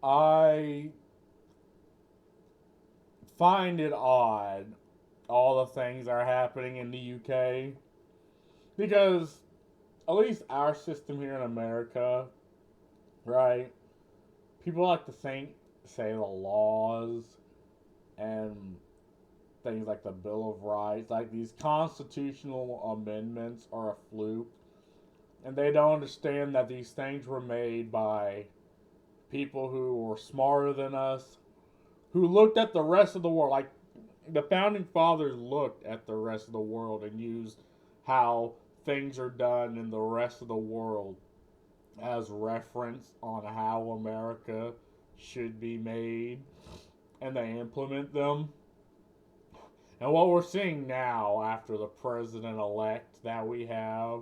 I find it odd, all the things that are happening in the UK, because at least our system here in America, right? People like to say the laws and things like the Bill of Rights, like these constitutional amendments are a fluke, and they don't understand that these things were made by people who were smarter than us, who looked at the rest of the world. Like the founding fathers looked at the rest of the world and used how things are done in the rest of the world as reference on how America should be made, and they implement them. And what we're seeing now, after the president-elect that we have,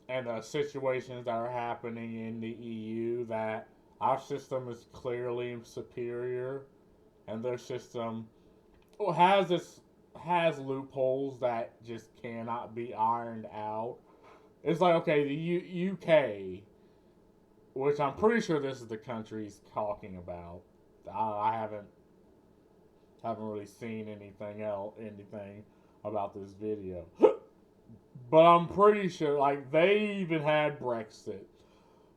and the situations that are happening in the EU, that our system is clearly superior, and their system has loopholes that just cannot be ironed out. It's like, okay, the UK, which I'm pretty sure this is the country he's talking about. I haven't really seen anything about this video. But I'm pretty sure, like, they even had Brexit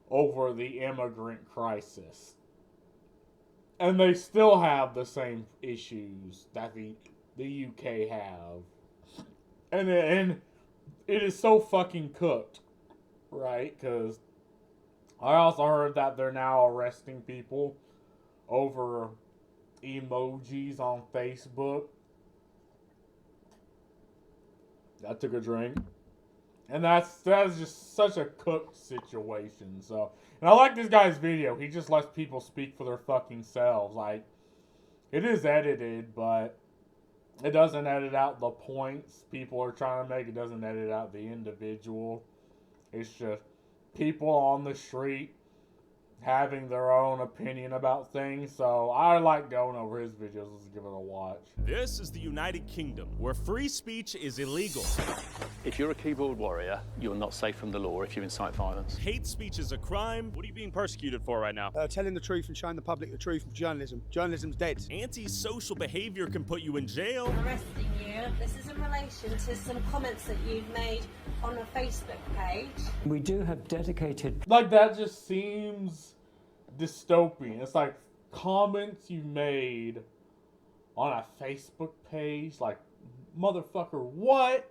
over the immigrant crisis. And they still have the same issues that the UK have. And it is so fucking cooked, right? Because I also heard that they're now arresting people over emojis on Facebook. I took a drink. And that's just such a cooked situation. So, and I like this guy's video. He just lets people speak for their fucking selves. Like, it is edited, but it doesn't edit out the points people are trying to make. It doesn't edit out the individual. It's just people on the street having their own opinion about things. So I like going over his videos. Let's give it a watch. This is the United Kingdom, where free speech is illegal. If you're a keyboard warrior, you're not safe from the law if you incite violence. Hate speech is a crime. What are you being persecuted for right now? Telling the truth and showing the public the truth of journalism. Journalism's dead. Antisocial behavior can put you in jail. I'm arresting you. This is in relation to some comments that you've made on a Facebook page. We do have dedicated... Like, that just seems dystopian. It's like comments you made on a Facebook page. Like, motherfucker, what?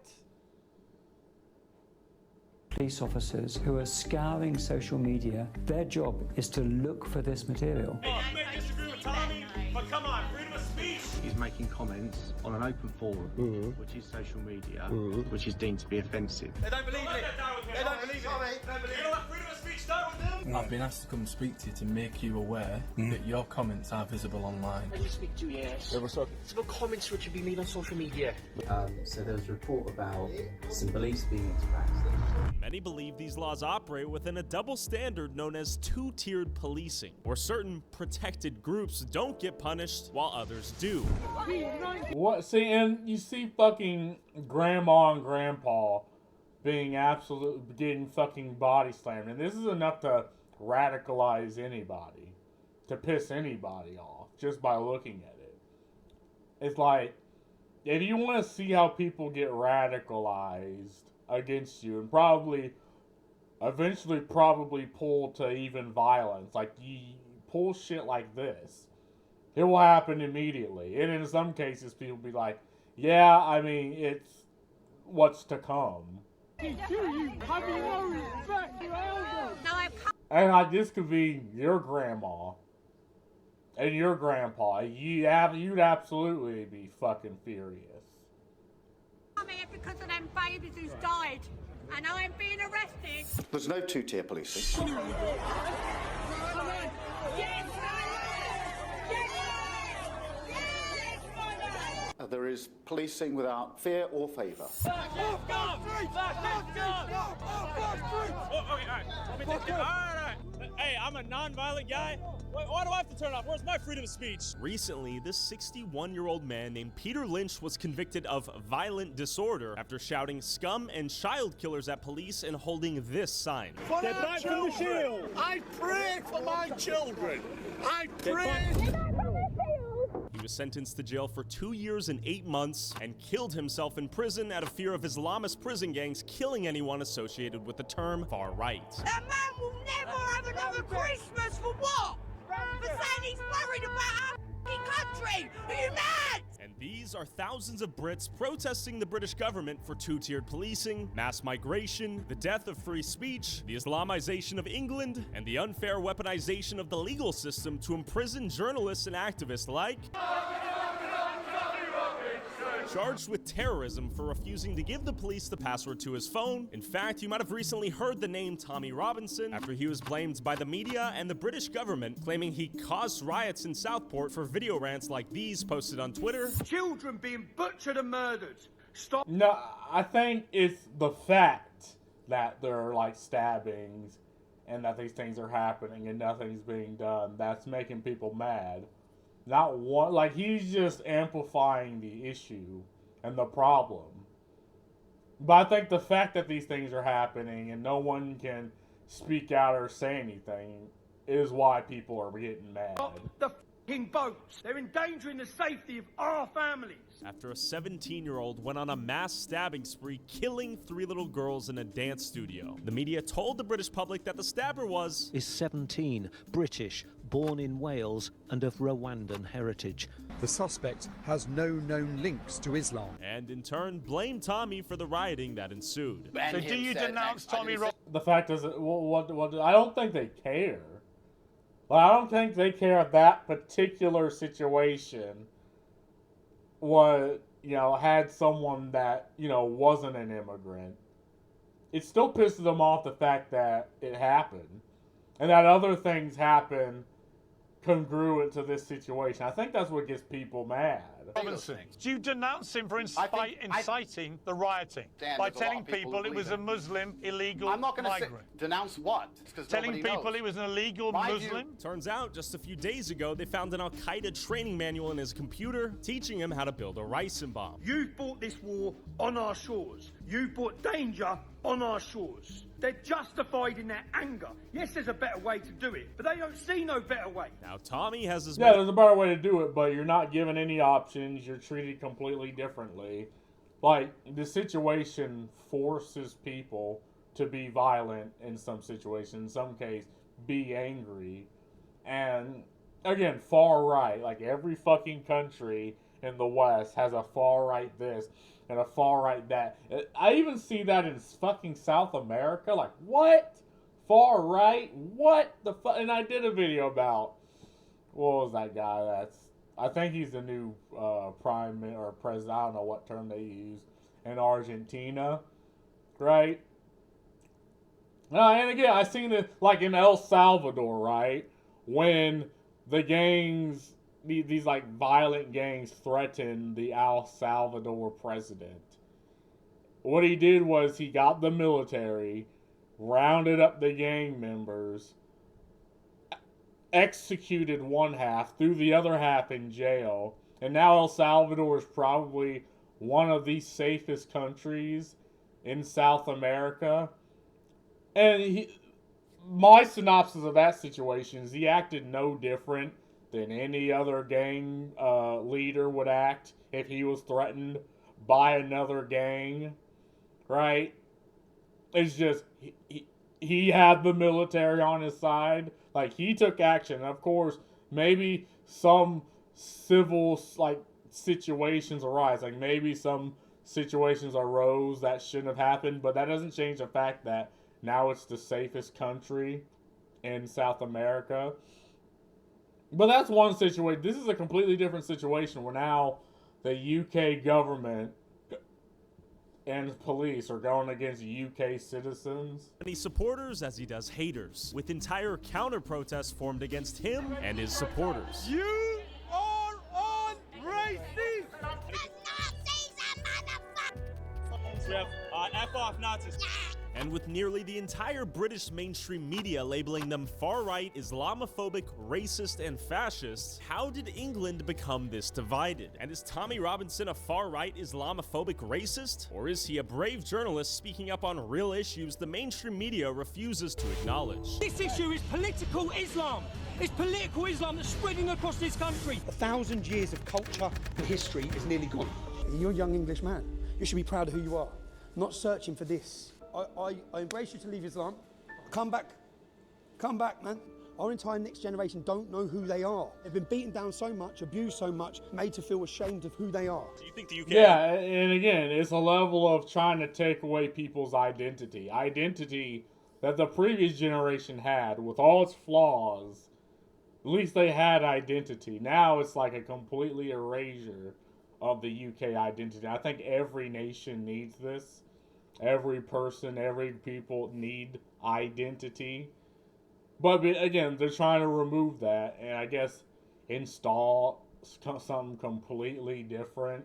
Police officers who are scouring social media, their job is to look for this material. Hey, you may disagree with Tommy, but come on, freedom of speech. He's making comments on an open forum, which is social media, which is deemed to be offensive. They don't believe it. They don't believe it. You know what freedom of speech start with them? I've been asked to come and speak to you to make you aware that your comments are visible online. Let me speak to you, yes. It's no comments which have been made on social media. So there was a report about some police being interacted. Many believe these laws operate within a double standard known as two-tiered policing, where certain protected groups don't get punished while others do. What? See, and you see fucking grandma and grandpa getting fucking body slammed, and this is enough to radicalize anybody, to piss anybody off just by looking at it. It's like, if you want to see how people get radicalized against you and eventually pull to even violence, like you pull shit like this, it will happen immediately. And in some cases, people be like, yeah, I mean, it's what's to come. And like, this could be your grandma and your grandpa. You'd absolutely be fucking furious. I'm here because of them babies who's died, and I'm being arrested. There's no two-tier policing. There is policing without fear or favour. Hey, I'm a non-violent guy. Why do I have to turn off? Where's my freedom of speech? Recently, this 61-year-old man named Peter Lynch was convicted of violent disorder after shouting scum and child killers at police and holding this sign. Get back from the shield! I pray for my children. I pray. He was sentenced to jail for 2 years and 8 months and killed himself in prison out of fear of Islamist prison gangs killing anyone associated with the term far-right. That man will never have another Christmas for what? For saying he's worried about our country. Are you mad? And these are thousands of Brits protesting the British government for two-tiered policing, mass migration, the death of free speech, the Islamization of England, and the unfair weaponization of the legal system to imprison journalists and activists like... charged with terrorism for refusing to give the police the password to his phone. In fact, you might have recently heard the name Tommy Robinson after he was blamed by the media and the British government, claiming he caused riots in Southport for video rants like these posted on Twitter. Children being butchered and murdered. Stop. No, I think it's the fact that there are like stabbings and that these things are happening and nothing's being done that's making people mad. Not one, like, he's just amplifying the issue and the problem. But I think the fact that these things are happening and no one can speak out or say anything is why people are getting mad. Stop the f***ing boats. They're endangering the safety of our families. After a 17-year-old went on a mass stabbing spree, killing 3 little girls in a dance studio. The media told the British public that the stabber is 17, British, born in Wales and of Rwandan heritage. The suspect has no known links to Islam. And in turn blamed Tommy for the rioting that ensued. So do you denounce Tommy Robinson? The fact is, what I don't think they care. Like, I don't think they care that particular situation had someone that, wasn't an immigrant. It still pisses them off the fact that it happened. And that other things happen congruent to this situation. I think that's what gets people mad. Robinson, do you denounce him for inciting the rioting by telling people it was a Muslim illegal I'm not going to migrant? Denounce what? Telling people it was an illegal Muslim? Turns out, just a few days ago, they found an Al-Qaeda training manual in his computer teaching him how to build a ricin bomb. You've brought this war on our shores. You've brought danger on our shores. They're justified in their anger. Yes, there's a better way to do it, but they don't see no better way. Now, Tommy has his... Yeah, there's a better way to do it, but you're not given any options. You're treated completely differently. Like, the situation forces people to be violent in some situations. In some case, be angry. And, again, far right. Like, every fucking country in the West has a far right this and a far right that. I even see that in fucking South America. Like, what? Far right? What the fuck? And I did a video about, what was that guy I think he's the new prime or president. I don't know what term they use in Argentina, right? And again, I seen it like in El Salvador, right? When the gangs, these like violent gangs, threatened the El Salvador president. What he did was he got the military, rounded up the gang members, executed one half, threw the other half in jail, and now El Salvador is probably one of the safest countries in South America. And my synopsis of that situation is he acted no different than any other gang leader would act if he was threatened by another gang, right? It's just he had the military on his side. Like, he took action. And of course, maybe some civil, like, situations arise. Like, maybe some situations arose that shouldn't have happened. But that doesn't change the fact that now it's the safest country in South America. But that's one situation. This is a completely different situation where now the UK government and police are going against UK citizens. Many supporters as he does haters, with entire counter-protests formed against him and his supporters. You are on racist! Nazis are motherfuckers! Jeff, F off Nazis. And and with nearly the entire British mainstream media labeling them far-right, Islamophobic, racist, and fascist, how did England become this divided? And is Tommy Robinson a far-right, Islamophobic racist? Or is he a brave journalist speaking up on real issues the mainstream media refuses to acknowledge? This issue is political Islam. It's political Islam that's spreading across this country. 1,000 years of culture and history is nearly gone. You're a young English man. You should be proud of who you are, not searching for this. I embrace you to leave Islam. Come back, man. Our entire next generation don't know who they are. They've been beaten down so much, abused so much, made to feel ashamed of who they are. Do you think the UK... Yeah, and again, it's a level of trying to take away people's identity. Identity that the previous generation had, with all its flaws. At least they had identity. Now it's like a completely erasure of the UK identity. I think every nation needs this. Every person, every people need identity. But again, they're trying to remove that and I guess install something completely different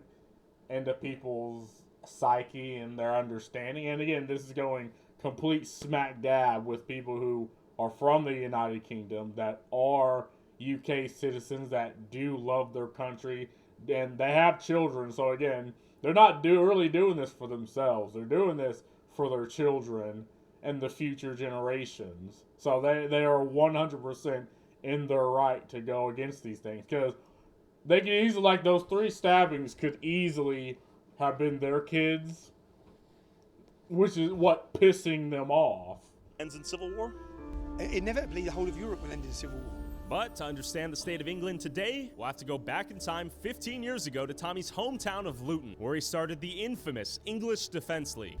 into people's psyche and their understanding. And again, this is going complete smack dab with people who are from the United Kingdom, that are UK citizens, that do love their country, and they have children. So again, they're not really doing this for themselves. They're doing this for their children and the future generations. So they are 100% in their right to go against these things, because they can easily, like those 3 stabbings could easily have been their kids, which is what pissing them off. Ends in civil war? Inevitably, the whole of Europe will end in civil war. But to understand the state of England today, we'll have to go back in time 15 years ago to Tommy's hometown of Luton, where he started the infamous English Defence League.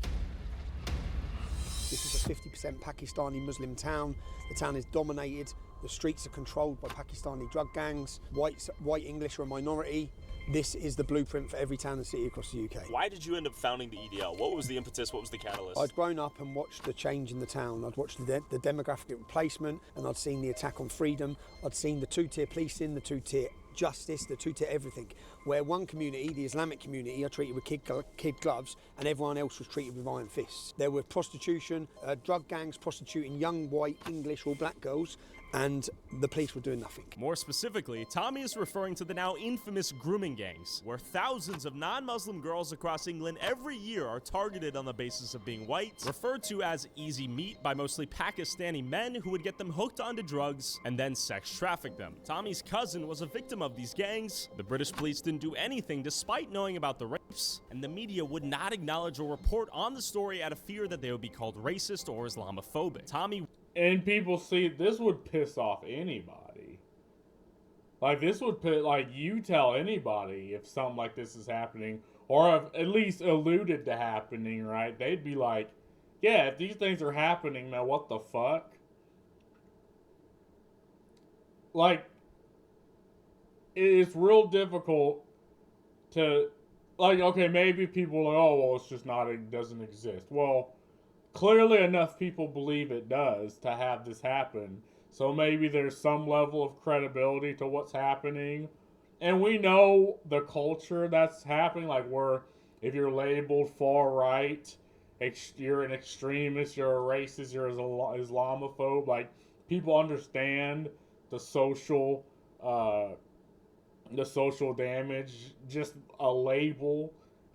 This is a 50% Pakistani Muslim town. The town is dominated. The streets are controlled by Pakistani drug gangs. White English are a minority. This is the blueprint for every town and city across the UK. Why did you end up founding the EDL? What was the impetus? What was the catalyst? I'd grown up and watched the change in the town. I'd watched the demographic replacement, and I'd seen the attack on freedom. I'd seen the 2-tier policing, the 2-tier justice, the 2-tier everything. Where one community, the Islamic community, are treated with kid gloves, and everyone else was treated with iron fists. There were prostitution, drug gangs prostituting young white English or black girls, and the police were doing nothing. More specifically, Tommy is referring to the now infamous grooming gangs, where thousands of non-Muslim girls across England every year are targeted on the basis of being white, referred to as easy meat by mostly Pakistani men who would get them hooked onto drugs and then sex traffic them. Tommy's cousin was a victim of these gangs. The British police didn't do anything despite knowing about the rapes, and the media would not acknowledge or report on the story out of fear that they would be called racist or Islamophobic. Tommy... And people see, this would piss off anybody. Like, this would put, like, you tell anybody if something like this is happening, or if at least alluded to happening, right? They'd be like, yeah, if these things are happening, now what the fuck? Like, it's real difficult to, like, okay, maybe people are like, oh, well, it's just not, it doesn't exist. Well, clearly enough people believe it does to have this happen. So maybe there's some level of credibility to what's happening. And we know the culture that's happening, like where if you're labeled far right, you're an extremist, you're a racist, you're an Islamophobe. Like, people understand the social damage just a label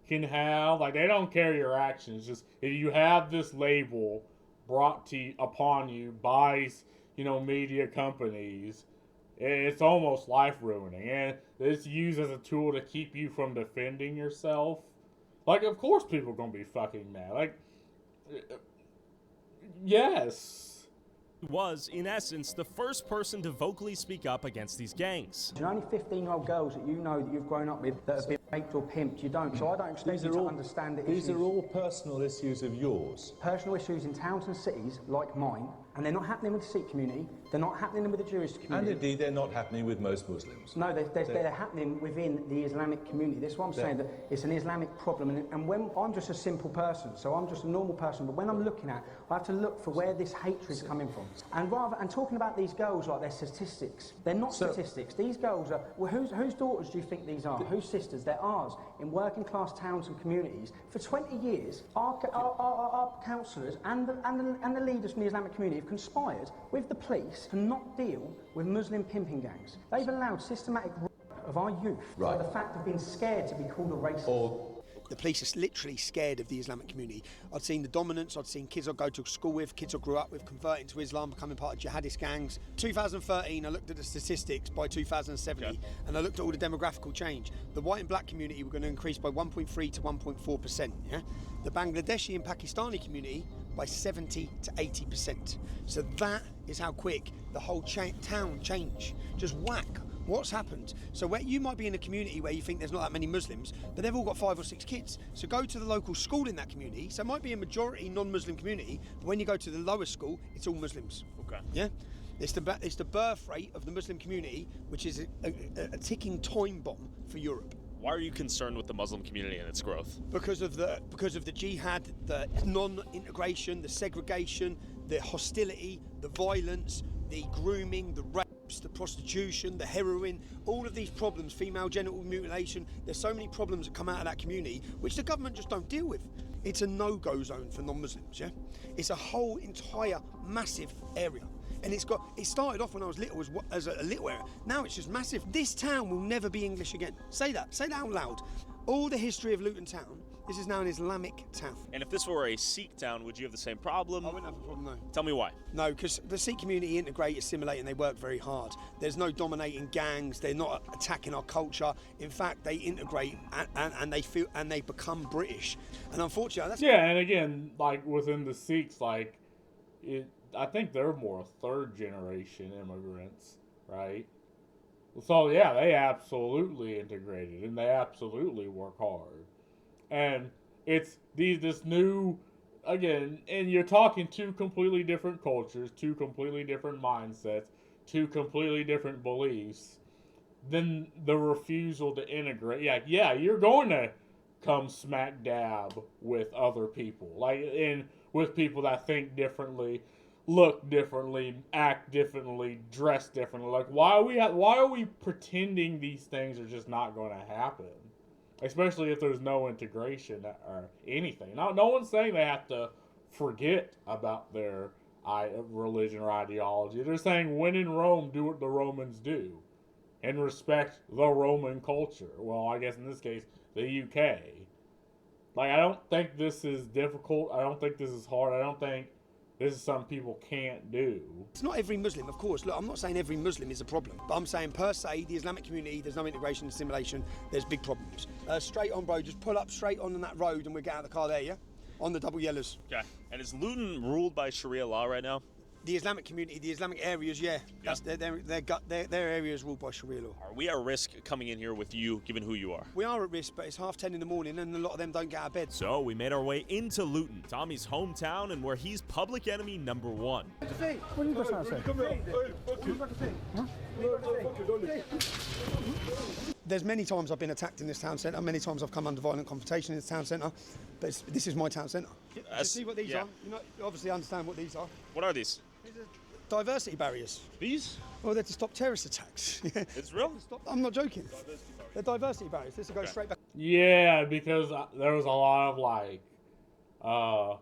can have. Like, they don't care your actions. Just if you have this label brought to upon you by, media companies, it's almost life ruining, and it's used as a tool to keep you from defending yourself. Like, of course people are gonna be fucking mad. Like, yes. Was, in essence, the first person to vocally speak up against these gangs. There are only 15-year-old girls that you know that you've grown up with that have been raped or pimped. You don't. So I don't expect you to understand the issues. These are all personal issues of yours. Personal issues in towns and cities like mine, and they're not happening with the Sikh community. They're not happening with the Jewish community. And indeed, they're not happening with most Muslims. No, they're happening within the Islamic community. That's what I'm saying, that it's an Islamic problem. And when I'm just a simple person, so I'm just a normal person, but when I'm looking at, I have to look for where this hatred is coming from. And talking about these girls like they're statistics. They're not statistics. These girls are, well, whose daughters do you think these are? Whose sisters? They're they're ours. In working class towns and communities, for 20 years, our councillors and the leaders from the Islamic community have conspired with the police to not deal with Muslim pimping gangs. They've allowed systematic rape of our youth by the fact of being scared to be called a racist. The police are literally scared of the Islamic community. I'd seen the dominance, I'd seen kids I go to school with, kids I grew up with converting to Islam, becoming part of jihadist gangs. 2013, I looked at the statistics by 2070, and I looked at all the demographical change. The white and black community were going to increase by 1.3 to 1.4%, yeah? The Bangladeshi and Pakistani community by 70 to 80%. So that is how quick the whole town changed. Just whack. What's happened? So where you might be in a community where you think there's not that many Muslims, but they've all got 5 or 6 kids. So go to the local school in that community. So it might be a majority non-Muslim community, but when you go to the lowest school, it's all Muslims. Okay. Yeah? It's the birth rate of the Muslim community, which is a ticking time bomb for Europe. Why are you concerned with the Muslim community and its growth? Because of the jihad, the non-integration, the segregation, the hostility, the violence, the grooming, the rape, the prostitution, the heroin, all of these problems, female genital mutilation. There's so many problems that come out of that community which the government just don't deal with. It's a no-go zone for non-Muslims, yeah? It's a whole entire massive area. And it started off when I was little as a little area. Now it's just massive. This town will never be English again. Say that out loud. All the history of Luton Town, this is now an Islamic town. And if this were a Sikh town, would you have the same problem? I wouldn't have a problem, no. Tell me why. No, because the Sikh community integrate, assimilate, and they work very hard. There's no dominating gangs. They're not attacking our culture. In fact, they integrate and they feel and they become British. And unfortunately, that's and again, like within the Sikhs, I think they're more third generation immigrants, right? So yeah, they absolutely integrated and they absolutely work hard. And it's this new, again, and you're talking 2 completely different cultures, 2 completely different mindsets, 2 completely different beliefs. Then the refusal to integrate. Yeah, you're going to come smack dab with other people, with people that think differently, look differently, act differently, dress differently. Like, why are we pretending these things are just not going to happen? Especially if there's no integration or anything. No one's saying they have to forget about their religion or ideology. They're saying, when in Rome, do what the Romans do. And respect the Roman culture. Well, I guess in this case, the UK. Like, I don't think this is difficult. I don't think this is hard. I don't think this is something people can't do. It's not every Muslim, of course. Look, I'm not saying every Muslim is a problem, but I'm saying per se, the Islamic community, there's no integration, assimilation, there's big problems. Straight on, bro, just pull up straight on that road and we'll get out of the car there, yeah? On the double yellows. Okay. And is Luton ruled by Sharia law right now? The Islamic community, the Islamic areas, yeah. That's their areas ruled by Sharia law. Are we at risk coming in here with you, given who you are? We are at risk, but it's 10:30 in the morning and a lot of them don't get out of bed. So we made our way into Luton, Tommy's hometown, and where he's public enemy number 1. What are you just trying to say? There's many times I've been attacked in this town centre, many times I've come under violent confrontation in this town centre, but this is my town centre. You see what these are? You obviously understand what these are. What are these? These are diversity barriers. These? Well, they're to stop terrorist attacks. It's real? I'm not joking. They're diversity barriers. This will go straight back. Yeah, because there was a lot of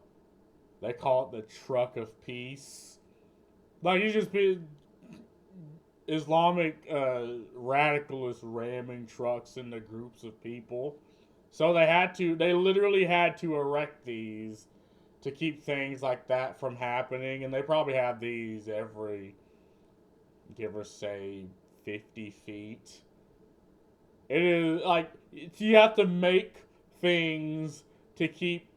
they call it the truck of peace. Like, you just be Islamic radicalists ramming trucks into groups of people. So they literally had to erect these to keep things like that from happening. And they probably have these every, give or say, 50 feet. It is like, you have to make things to keep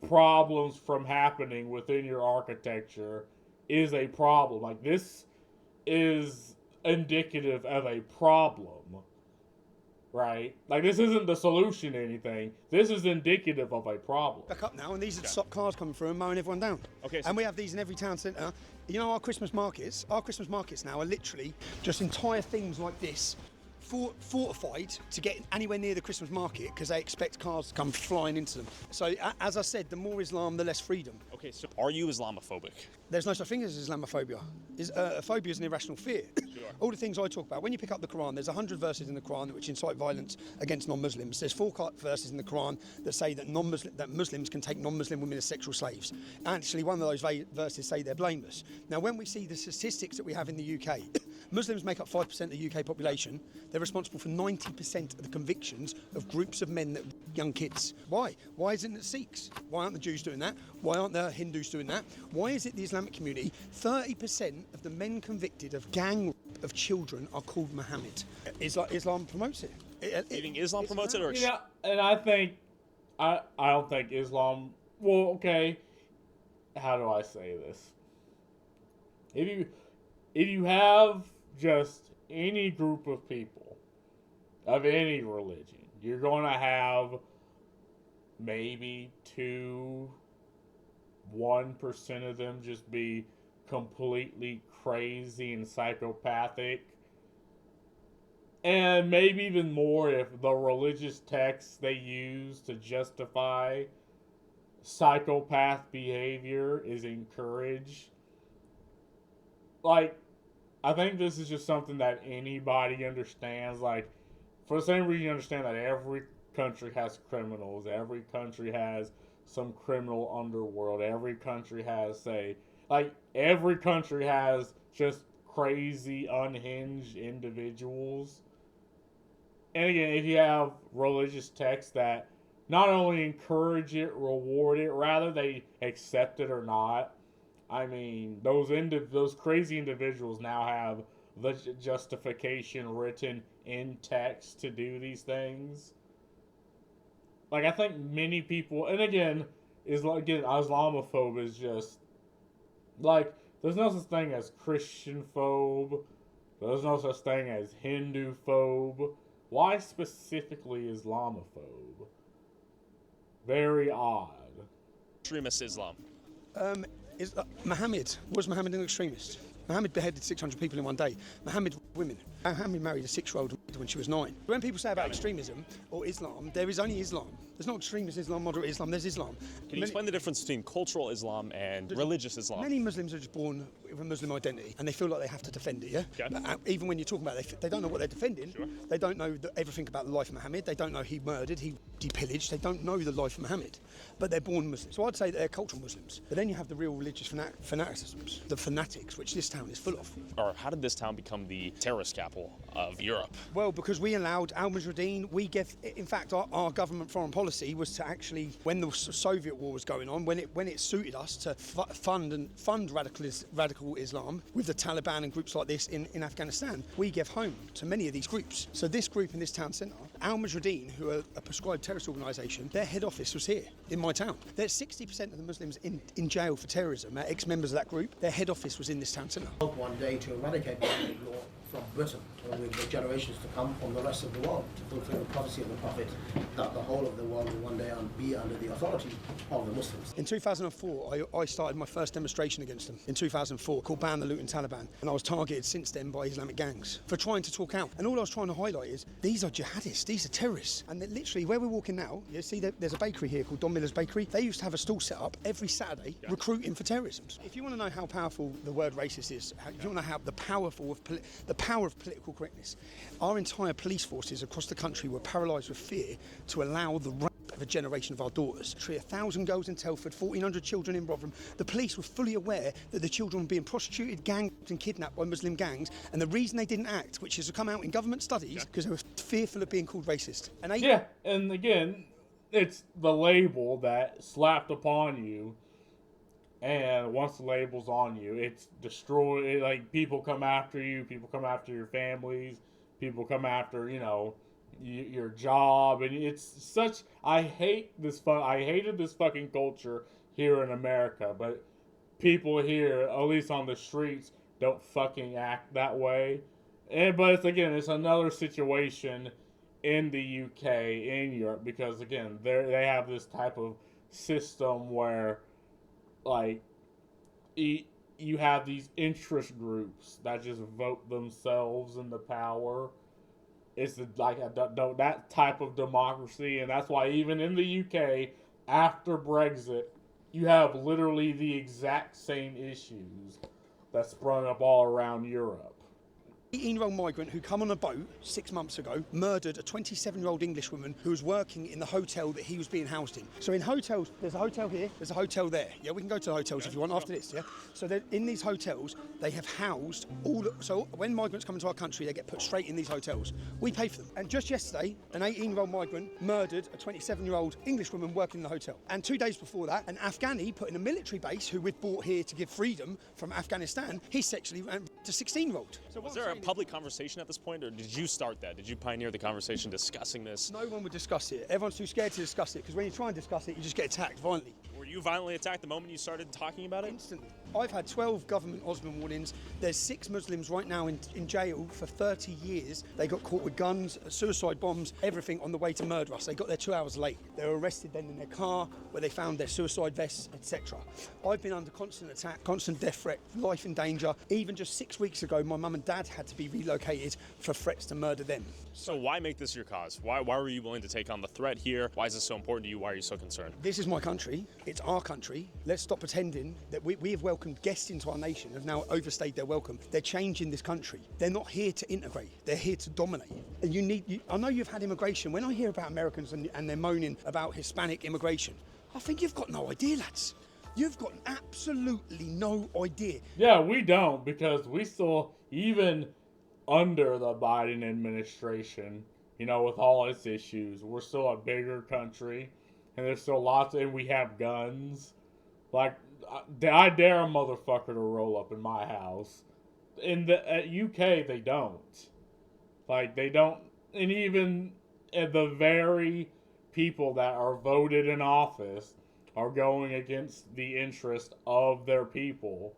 problems from happening within your architecture is a problem. Like, this is indicative of a problem, right? Like, this isn't the solution to anything. This is indicative of a problem. Back up now, and these are stop cars coming through and mowing everyone down. Okay. And we have these in every town centre. You know, our Christmas markets now are literally just entire things like this, fortified to get anywhere near the Christmas market because they expect cars to come flying into them. So, as I said, the more Islam, the less freedom. Okay, so are you Islamophobic? There's no such thing as Islamophobia. A phobia is an irrational fear. Sure. All the things I talk about, when you pick up the Quran, there's 100 verses in the Quran which incite violence against non-Muslims. There's 4 verses in the Quran that say that Muslims can take non-Muslim women as sexual slaves. Actually, one of those verses say they're blameless. Now, when we see the statistics that we have in the UK, Muslims make up 5% of the UK population. They're responsible for 90% of the convictions of groups of men, young kids. Why? Why isn't it Sikhs? Why aren't the Jews doing that? Why aren't the Hindus doing that? Why is it the Islamic community? 30% of the men convicted of gang rape of children are called Muhammad. Islam promotes it. You think Islam promotes it, or yeah? And I think I don't think Islam. Well, okay. How do I say this? If you have just any group of people of any religion, you're going to have maybe 1% of them just be completely crazy and psychopathic. And maybe even more if the religious texts they use to justify psychopath behavior is encouraged. Like, I think this is just something that anybody understands. Like, for the same reason you understand that every country has criminals, every country has some criminal underworld, every country has, every country has just crazy, unhinged individuals. And again, if you have religious texts that not only encourage it, reward it, rather they accept it or not, I mean, those crazy individuals now have the justification written in text to do these things. Like, I think many people, and again, Islamophobe is just, like, there's no such thing as Christian phobe. There's no such thing as Hindu phobe. Why specifically Islamophobe? Very odd. Extremist Islam. Muhammad. Was Muhammad an extremist? Muhammad beheaded 600 people in one day. Muhammad women. Muhammad married a 6-year-old when she was 9. When people say about extremism or Islam, there is only Islam. There's not extremist Islam, moderate Islam, there's Islam. Can you explain the difference between cultural Islam and religious Islam? Many Muslims are just born with a Muslim identity and they feel like they have to defend it, yeah? Okay. But even when you're talking about it, they don't know what they're defending. Sure. They don't know everything about the life of Muhammad. They don't know he murdered, he pillaged. They don't know the life of Muhammad. But they're born Muslims. So I'd say they're cultural Muslims. But then you have the real religious fanaticisms, the fanatics, which this town is full of. Or how did this town become the terrorist capital of Europe? Well, because we allowed al-Mujahideen, in fact, our government foreign policy was to actually, when the Soviet war was going on, when it suited us to fund radical Islam with the Taliban and groups like this in Afghanistan, we gave home to many of these groups. So this group in this town centre, al-Mujahideen, who are a prescribed terrorist organisation, their head office was here in my town. There's 60% of the Muslims in jail for terrorism, ex-members of that group. Their head office was in this town centre. One day to eradicate Islamic law from Britain, with the generations to come from the rest of the world, to fulfill the prophecy of the Prophet that the whole of the world will one day be under the authority of the Muslims. In 2004, I started my first demonstration against them. In 2004, called Ban the Looting Taliban, and I was targeted since then by Islamic gangs for trying to talk out. And all I was trying to highlight is these are jihadists, these are terrorists. And literally, where we're walking now, you see there's a bakery here called Don Miller's Bakery. They used to have a stall set up every Saturday recruiting for terrorism. If you want to know how powerful the word racist is, if you want to know how the power of political correctness, our entire police forces across the country were paralysed with fear to allow the rape of a generation of our daughters. 1,000 girls in Telford, 1,400 children in Rotherham. The police were fully aware that the children were being prostituted, ganged and kidnapped by Muslim gangs, and the reason they didn't act, which has come out in government studies, because they were fearful of being called racist. And and again, it's the label that slapped upon you. And once the label's on you, it's destroyed. Like, people come after you, people come after your families, people come after, your job, and it's such. I hated this fucking culture here in America, but people here, at least on the streets, don't fucking act that way. But it's another situation in the UK, in Europe, because again, they have this type of system where, like, you have these interest groups that just vote themselves into power. it's like that type of democracy, and that's why even in the UK, after Brexit, you have literally the exact same issues that sprung up all around Europe. 18-year-old migrant who come on a boat 6 months ago murdered a 27-year-old Englishwoman who was working in the hotel that he was being housed in. So in hotels, there's a hotel here, there's a hotel there. Yeah, we can go to the hotels if you want after this, yeah? So in these hotels, they have housed so when migrants come into our country, they get put straight in these hotels. We pay for them. And just yesterday, an 18-year-old migrant murdered a 27-year-old Englishwoman working in the hotel. And 2 days before that, an Afghani put in a military base who we've brought here to give freedom from Afghanistan, he sexually ran to 16-year-old. So was there a public conversation at this point, or did you start that? Did you pioneer the conversation discussing this? No one would discuss it. Everyone's too scared to discuss it, because when you try and discuss it, you just get attacked violently. Were you violently attacked the moment you started talking about it? Instantly. I've had 12 government Osman warnings. There's 6 Muslims right now in jail for 30 years. They got caught with guns, suicide bombs, everything on the way to murder us. They got there 2 hours late. They were arrested then in their car, where they found their suicide vests, etc. I've been under constant attack, constant death threat, life in danger. Even just 6 weeks ago, my mum and dad had to be relocated for threats to murder them. So why make this your cause? Why were you willing to take on the threat here? Why is this so important to you? Why are you so concerned? This is my country. It's our country. Let's stop pretending that we have welcomed guests into our nation, have now overstayed their welcome. They're changing this country. They're not here to integrate. They're here to dominate. And I know you've had immigration. When I hear about Americans and they're moaning about Hispanic immigration, I think you've got no idea, lads. You've got absolutely no idea. Yeah, we don't, because we still, even under the Biden administration, you know, with all its issues, we're still a bigger country, and there's still lots, and we have guns. Like, I dare a motherfucker to roll up in my house. In the UK, they don't. Like, they don't, and even the very people that are voted in office are going against the interest of their people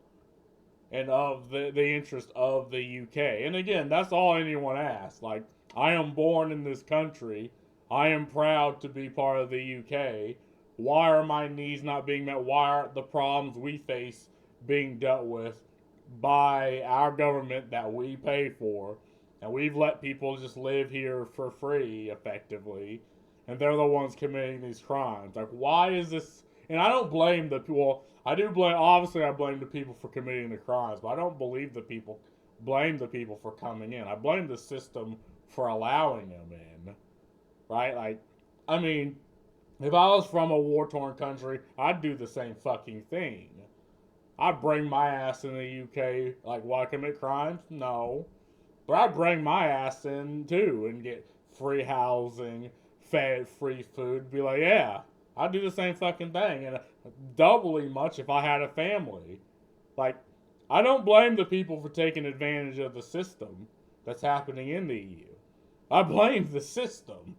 and of the interest of the UK. And again, that's all anyone asks. Like, I am born in this country. I am proud to be part of the UK. Why are my needs not being met? Why are the problems we face being dealt with by our government that we pay for? And we've let people just live here for free, effectively. And they're the ones committing these crimes. Like, why is this? And I don't blame the people. Well, obviously I blame the people for committing the crimes, but I don't blame the people for coming in. I blame the system for allowing them in. Right? Like, I mean, if I was from a war-torn country, I'd do the same fucking thing. I'd bring my ass in the UK, like, while I commit crimes? No. But I'd bring my ass in, too, and get free housing, fed, free food, be like, yeah, I'd do the same fucking thing, and doubly much if I had a family. Like, I don't blame the people for taking advantage of the system that's happening in the EU. I blame the system.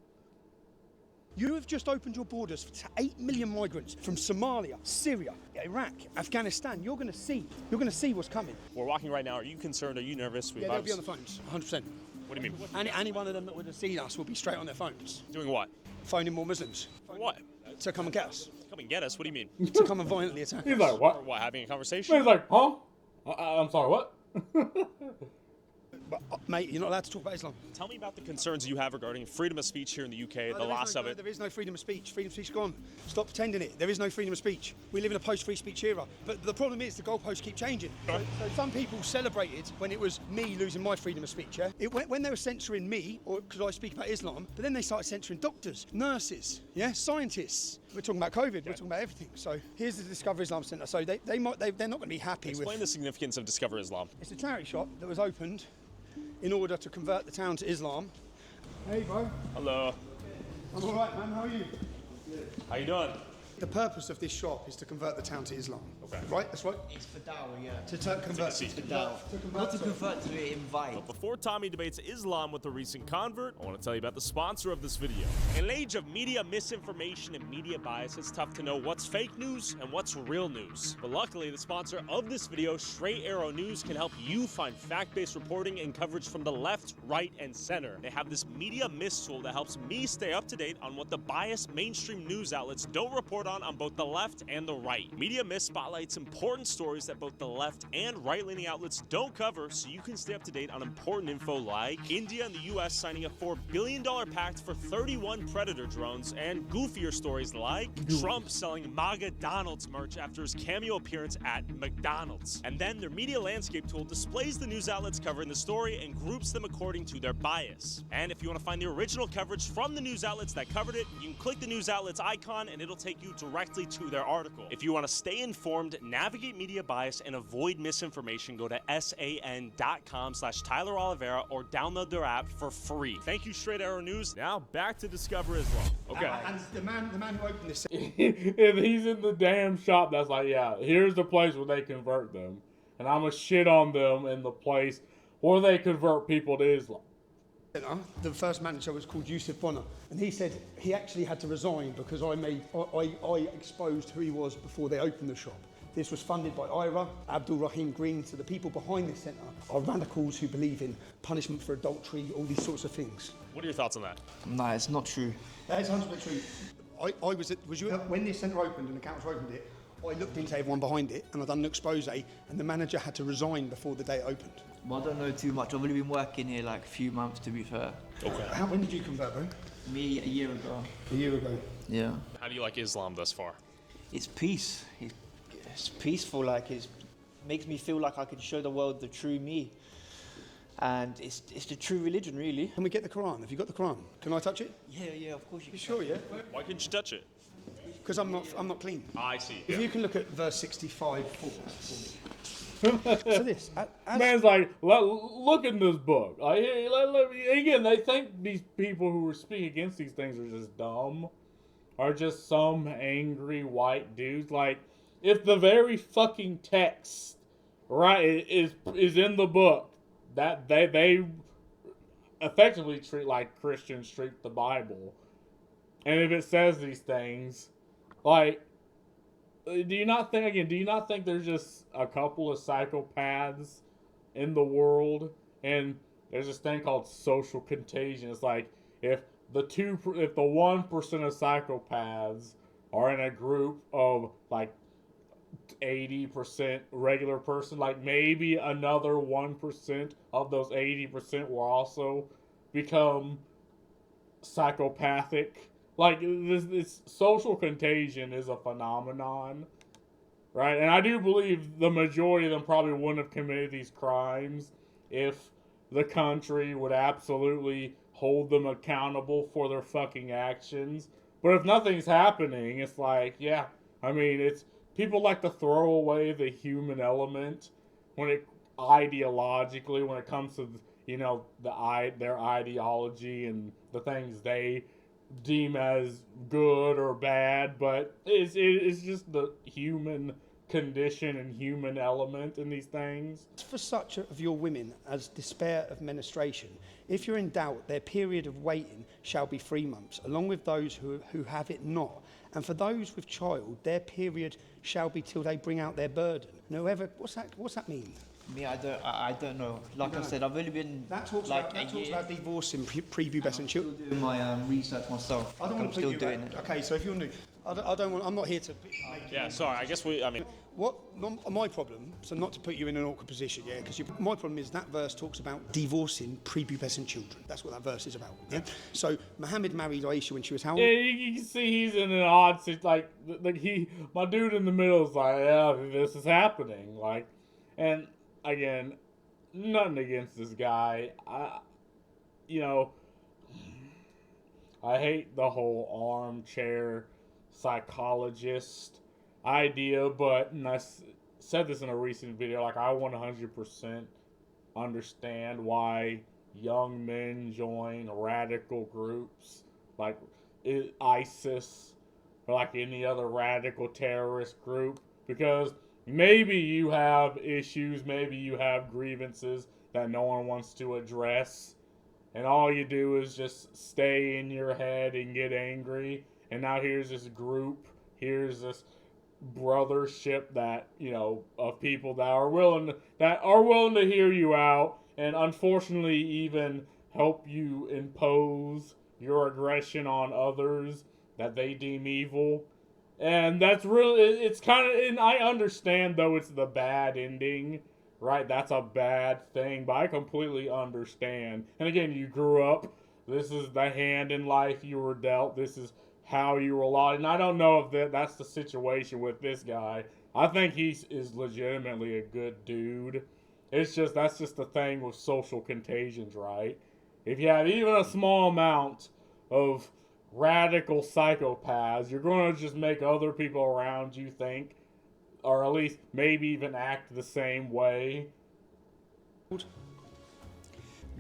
You have just opened your borders to 8 million migrants from Somalia, Syria, Iraq, Afghanistan. You're going to see what's coming. We're walking right now. Are you concerned? Are you nervous? Yeah, they'll be on the phones, 100%. What do you mean? Any one of them that would have seen us will be straight on their phones. Doing what? Phoning more Muslims. For what? To come and get us. Come and get us? What do you mean? To come and violently attack us. He's like, what? For what, having a conversation? He's like, huh? I'm sorry, what? But, mate, you're not allowed to talk about Islam. Tell me about the concerns you have regarding freedom of speech here in the UK, the loss of it. There is no freedom of speech. Freedom of speech is gone. Stop pretending it. There is no freedom of speech. We live in a post-free speech era. But the problem is the goalposts keep changing. So some people celebrated when it was me losing my freedom of speech, yeah? When they were censoring me, or because I speak about Islam, but then they started censoring doctors, nurses, yeah, scientists. We're talking about COVID. We're talking about everything. So here's the Discover Islam Centre. So they're not going to be happy with... Explain the significance of Discover Islam. It's a charity shop that was opened in order to convert the town to Islam. Hey, bro. Hello. I'm all right, man. How are you? How you doing? The purpose of this shop is to convert the town to Islam. Okay. Right? That's right? It's for dawah, yeah. To convert to dawah. Not to convert, to invite. But before Tommy debates Islam with a recent convert, I want to tell you about the sponsor of this video. In an age of media misinformation and media bias, it's tough to know what's fake news and what's real news. But luckily, the sponsor of this video, Straight Arrow News, can help you find fact-based reporting and coverage from the left, right, and center. They have this media miss tool that helps me stay up to date on what the biased mainstream news outlets don't report on both the left and the right. Media Miss spotlights highlights important stories that both the left and right-leaning outlets don't cover, so you can stay up to date on important info like India and the US signing a $4 billion pact for 31 Predator drones, and goofier stories like Trump selling MAGA Donald's merch after his cameo appearance at McDonald's. And then their media landscape tool displays the news outlets covering the story and groups them according to their bias. And if you want to find the original coverage from the news outlets that covered it, you can click the news outlet's icon and it'll take you directly to their article. If you want to stay informed, navigate media bias, and avoid misinformation, go to san.com/Tyler Oliveira or download their app for free. Thank you, Straight Arrow News. Now back to Discover Islam. Okay. And the man who opened this. If he's in the damn shop, that's like, yeah, here's the place where they convert them. And I'm going to shit on them in the place where they convert people to Islam. The first manager was called Yusuf Bonner, and he said he actually had to resign because I exposed who he was before they opened the shop. This was funded by Ira, Abdul Rahim Green, so the people behind this centre are radicals who believe in punishment for adultery, all these sorts of things. What are your thoughts on that? No, it's not true. That is 100% true. When this centre opened and the council opened it, I looked into everyone behind it and I done an expose, and the manager had to resign before the day it opened. Well, I don't know too much. I've only been working here like a few months, to be fair. Okay. When did you convert, bro? Me, a year ago. A year ago? Yeah. How do you like Islam thus far? It's peace. It's peaceful. Like, it makes me feel like I can show the world the true me. And it's the true religion, really. Can we get the Quran? Have you got the Quran? Can I touch it? Yeah, of course you can. Sure, yeah? Why couldn't you touch it? Because I'm not clean. I see. If you can look at verse 65. So man's like, look in this book. Again, they think these people who are speaking against these things are just dumb, are just some angry white dudes. Like, if the very fucking text, right, is in the book that they effectively treat like Christians treat the Bible, and if it says these things, like, do you not think there's just a couple of psychopaths in the world, and there's this thing called social contagion? It's like, if the 1% of psychopaths are in a group of like 80% regular person, like maybe another 1% of those 80% will also become psychopathic. Like, this social contagion is a phenomenon, right? And I do believe the majority of them probably wouldn't have committed these crimes if the country would absolutely hold them accountable for their fucking actions. But if nothing's happening, it's like, yeah, I mean, it's people like to throw away the human element when it ideologically, when it comes to, you know, their ideology and the things they deem as good or bad, but it's just the human condition and human element in these things. For such of your women as despair of menstruation, if you're in doubt, their period of waiting shall be 3 months, along with those who have it not. And for those with child, their period shall be till they bring out their burden. And whoever, what's that mean? Me, I don't know. Like I said, I've only been that talks like about divorcing prepubescent children. I'm still doing my research myself. I don't want to put you doing it. Okay, so if you're new, I'm not here to. Yeah, sorry. I guess My problem, so not to put you in an awkward position, yeah, because my problem is that verse talks about divorcing prepubescent children. That's what that verse is about. Yeah. So Muhammad married Aisha when she was how old? Yeah, you can see he's in an odd situation. Like my dude in the middle is like, yeah, this is happening. Like, and again, nothing against this guy. I hate the whole armchair psychologist idea, but, and I said this in a recent video, like, I 100% understand why young men join radical groups like ISIS or like any other radical terrorist group, because maybe you have issues, maybe you have grievances that no one wants to address, and all you do is just stay in your head and get angry, and now here's this group, here's this brothership that, you know, of people that are willing to hear you out, and unfortunately even help you impose your aggression on others that they deem evil. And that's really, it's kind of, and I understand though it's the bad ending, right? That's a bad thing, but I completely understand. And again, you grew up, this is the hand in life you were dealt, this is how you were allotted. And I don't know if that's the situation with this guy. I think he is legitimately a good dude. It's just, that's just the thing with social contagions, right? If you have even a small amount of radical psychopaths, you're going to just make other people around you think, or at least maybe even act the same way.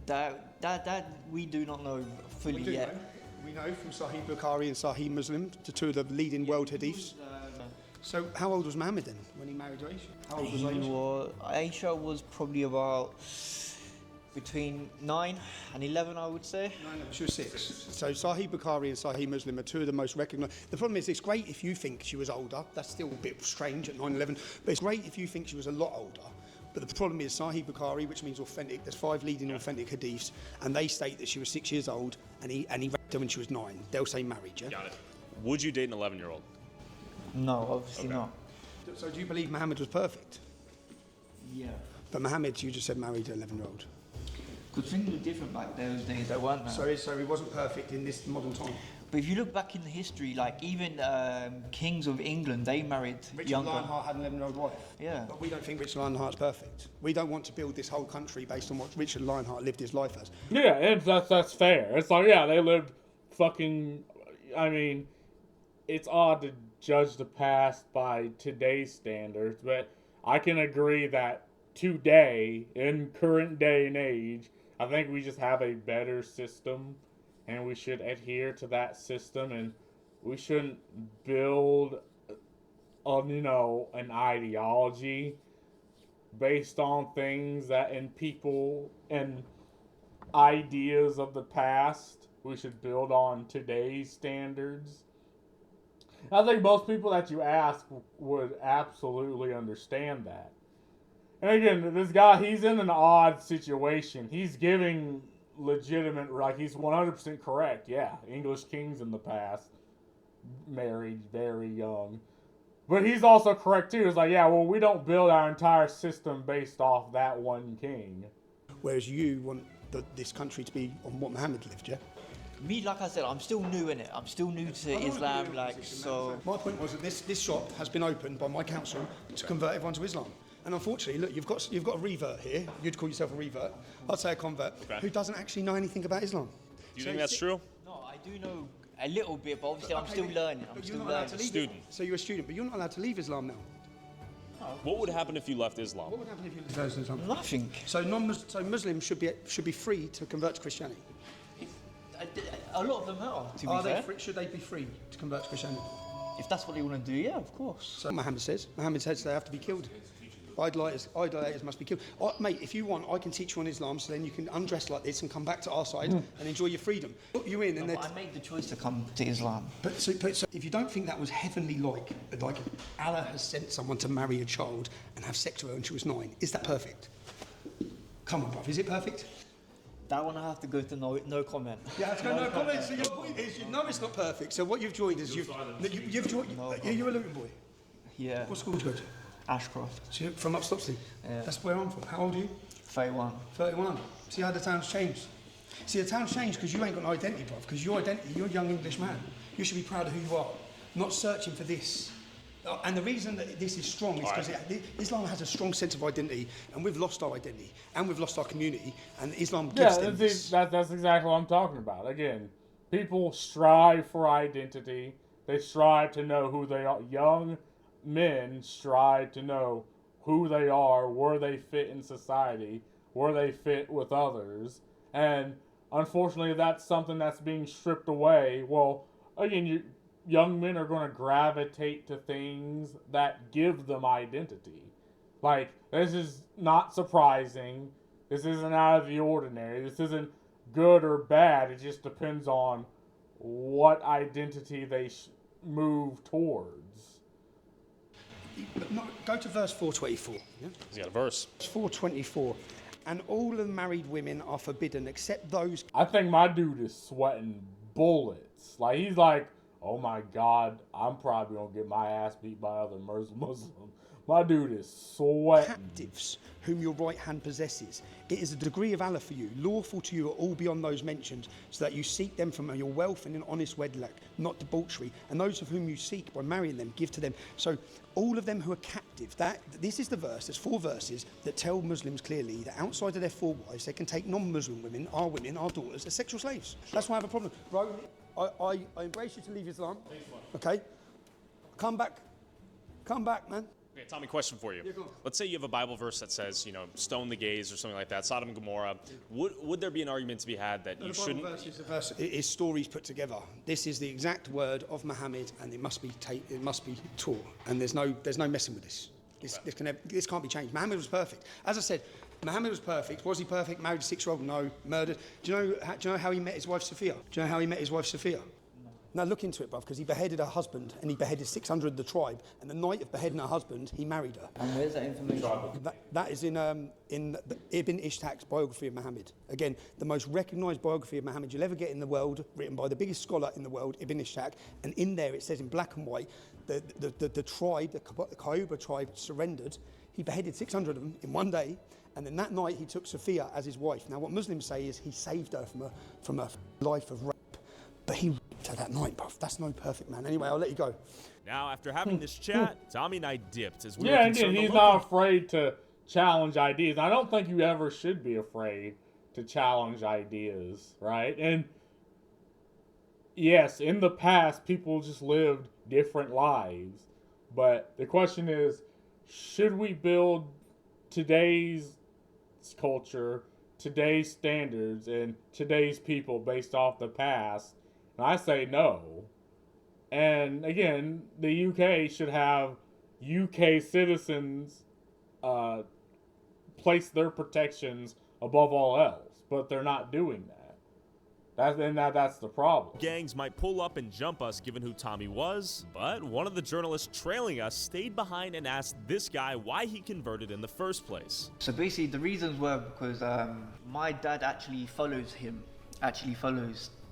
That we do not know fully yet. Know. We know from Sahih Bukhari and Sahih Muslim, the two of the leading world hadiths. So how old was Muhammad then when he married Aisha? How old was Aisha? Aisha was probably about between 9 and 11, I would say. No, she was 6. So Sahih Bukhari and Sahih Muslim are two of the most recognised. The problem is, it's great if you think she was older. That's still a bit strange at 9, 11. But it's great if you think she was a lot older. But the problem is Sahih Bukhari, which means authentic. There's 5 leading authentic hadiths, and they state that she was 6 years old, and he raped her when she was 9. They'll say married, yeah? Got it. Would you date an 11-year-old? No, obviously not. So do you believe Muhammad was perfect? Yeah. But Muhammad, you just said married an 11-year-old. Because things were different back those days, they weren't. So he wasn't perfect in this modern time. But if you look back in the history, like even kings of England, they married younger. Richard Lionheart had an 11-year-old wife. Yeah. But we don't think Richard Lionheart's perfect. We don't want to build this whole country based on what Richard Lionheart lived his life as. Yeah, and that's fair. It's like, yeah, they lived fucking... I mean, it's odd to judge the past by today's standards, but I can agree that today, in current day and age, I think we just have a better system, and we should adhere to that system, and we shouldn't build on, an ideology based on things that in people and ideas of the past. We should build on today's standards. I think most people that you ask would absolutely understand that. And again, this guy, he's in an odd situation. He's giving legitimate, like, he's 100% correct. Yeah, English kings in the past married very young. But he's also correct, too. It's like, yeah, well, we don't build our entire system based off that one king. Whereas you want this country to be on what Muhammad lived, yeah? Me, like I said, I'm still new in it. I'm still new to Islam, so... My point was that this shop has been opened by my council to convert everyone to Islam. And unfortunately, look, you've got a revert here. You'd call yourself a revert. I'd say a convert who doesn't actually know anything about Islam. Do you think that's true? No, I do know a little bit, but obviously I'm still learning. I'm still learning. Student. So you're a student, but you're not allowed to leave Islam now. What would happen if you left Islam? What would happen if you left Islam? Nothing. So Muslims should be free to convert to Christianity. A lot of them are, to be fair. Should they be free to convert to Christianity? If that's what they want to do, yeah, of course. So Muhammad says they have to be killed. Idolaters must be killed. Mate, if you want, I can teach you on Islam, so then you can undress like this and come back to our side and enjoy your freedom. Put you in, and I made the choice to come to Islam. But so if you don't think that was heavenly like Allah has sent someone to marry a child and have sex with her when she was 9, is that perfect? Come on, bruv, is it perfect? That one I have to go to no comment. Yeah, let's go no comment. So your point is, you know it's not perfect. So what you've joined is you've joined. You're a Luton boy. Yeah. What school did you go to? Ashcroft. So you're from up Stopsley? Yeah. That's where I'm from. How old are you? 31. 31. See how the town's changed? See, the town's changed because you ain't got an identity, bruv. Because your identity, you're a young English man. You should be proud of who you are, not searching for this. And the reason that this is strong is because Islam has a strong sense of identity, and we've lost our identity, and we've lost our community, and Islam gives them this. That's exactly what I'm talking about. Again, people strive for identity. They strive to know who they are. Young men strive to know who they are, where they fit in society, where they fit with others. And unfortunately, that's something that's being stripped away. Well, again, young men are going to gravitate to things that give them identity. Like, this is not surprising. This isn't out of the ordinary. This isn't good or bad. It just depends on what identity they move towards. Go to verse 424. Yeah? He's got a verse. 424. And all the married women are forbidden except those... I think my dude is sweating bullets. Like, he's like, oh my God, I'm probably gonna get my ass beat by other Muslims. My dude is sweating. Captives whom your right hand possesses. It is a degree of Allah for you, lawful to you all beyond those mentioned, so that you seek them from your wealth and an honest wedlock, not debauchery. And those of whom you seek by marrying them, give to them. So all of them who are captive, this is the verse, there's 4 verses that tell Muslims clearly that outside of their 4 wives, they can take non-Muslim women, our daughters, as sexual slaves. Sure. That's why I have a problem. Bro, I embrace you to leave Islam. Okay? Come back, man. Okay, Tommy, question for you. Let's say you have a Bible verse that says, stone the gays or something like that, Sodom and Gomorrah. Would there be an argument to be had that you shouldn't? The Bible verse is a verse. It is stories put together. This is the exact word of Muhammad, and it must be taught. And there's no messing with this. This can't be changed. Muhammad was perfect. As I said, Muhammad was perfect. Was he perfect? Married a 6-year-old? No. Murdered. Do you know how he met his wife Sophia? Now look into it, bruv, because he beheaded her husband and he beheaded 600 of the tribe. And the night of beheading her husband, he married her. And where's that information? That is in the Ibn Ishaq's biography of Muhammad. Again, the most recognised biography of Muhammad you'll ever get in the world, written by the biggest scholar in the world, Ibn Ishaq. And in there it says in black and white, the tribe, the Cayuba tribe, surrendered. He beheaded 600 of them in one day. And then that night he took Sophia as his wife. Now what Muslims say is he saved her from a life of rape. But he raped her that night, bruv. That's no perfect man. Anyway, I'll let you go. Now, after having this chat, Tommy and I dipped as we were Yeah, concerned. he's not afraid to challenge ideas. I don't think you ever should be afraid to challenge ideas, right? And yes, in the past, people just lived different lives. But the question is, should we build today's culture, today's standards, and today's people based off the past? And I say no. And again, the UK should have UK citizens place their protections above all else, but they're not doing that. That's the problem. Gangs might pull up and jump us given who Tommy was, but one of the journalists trailing us stayed behind and asked this guy why he converted in the first place. So basically the reasons were because my dad actually follows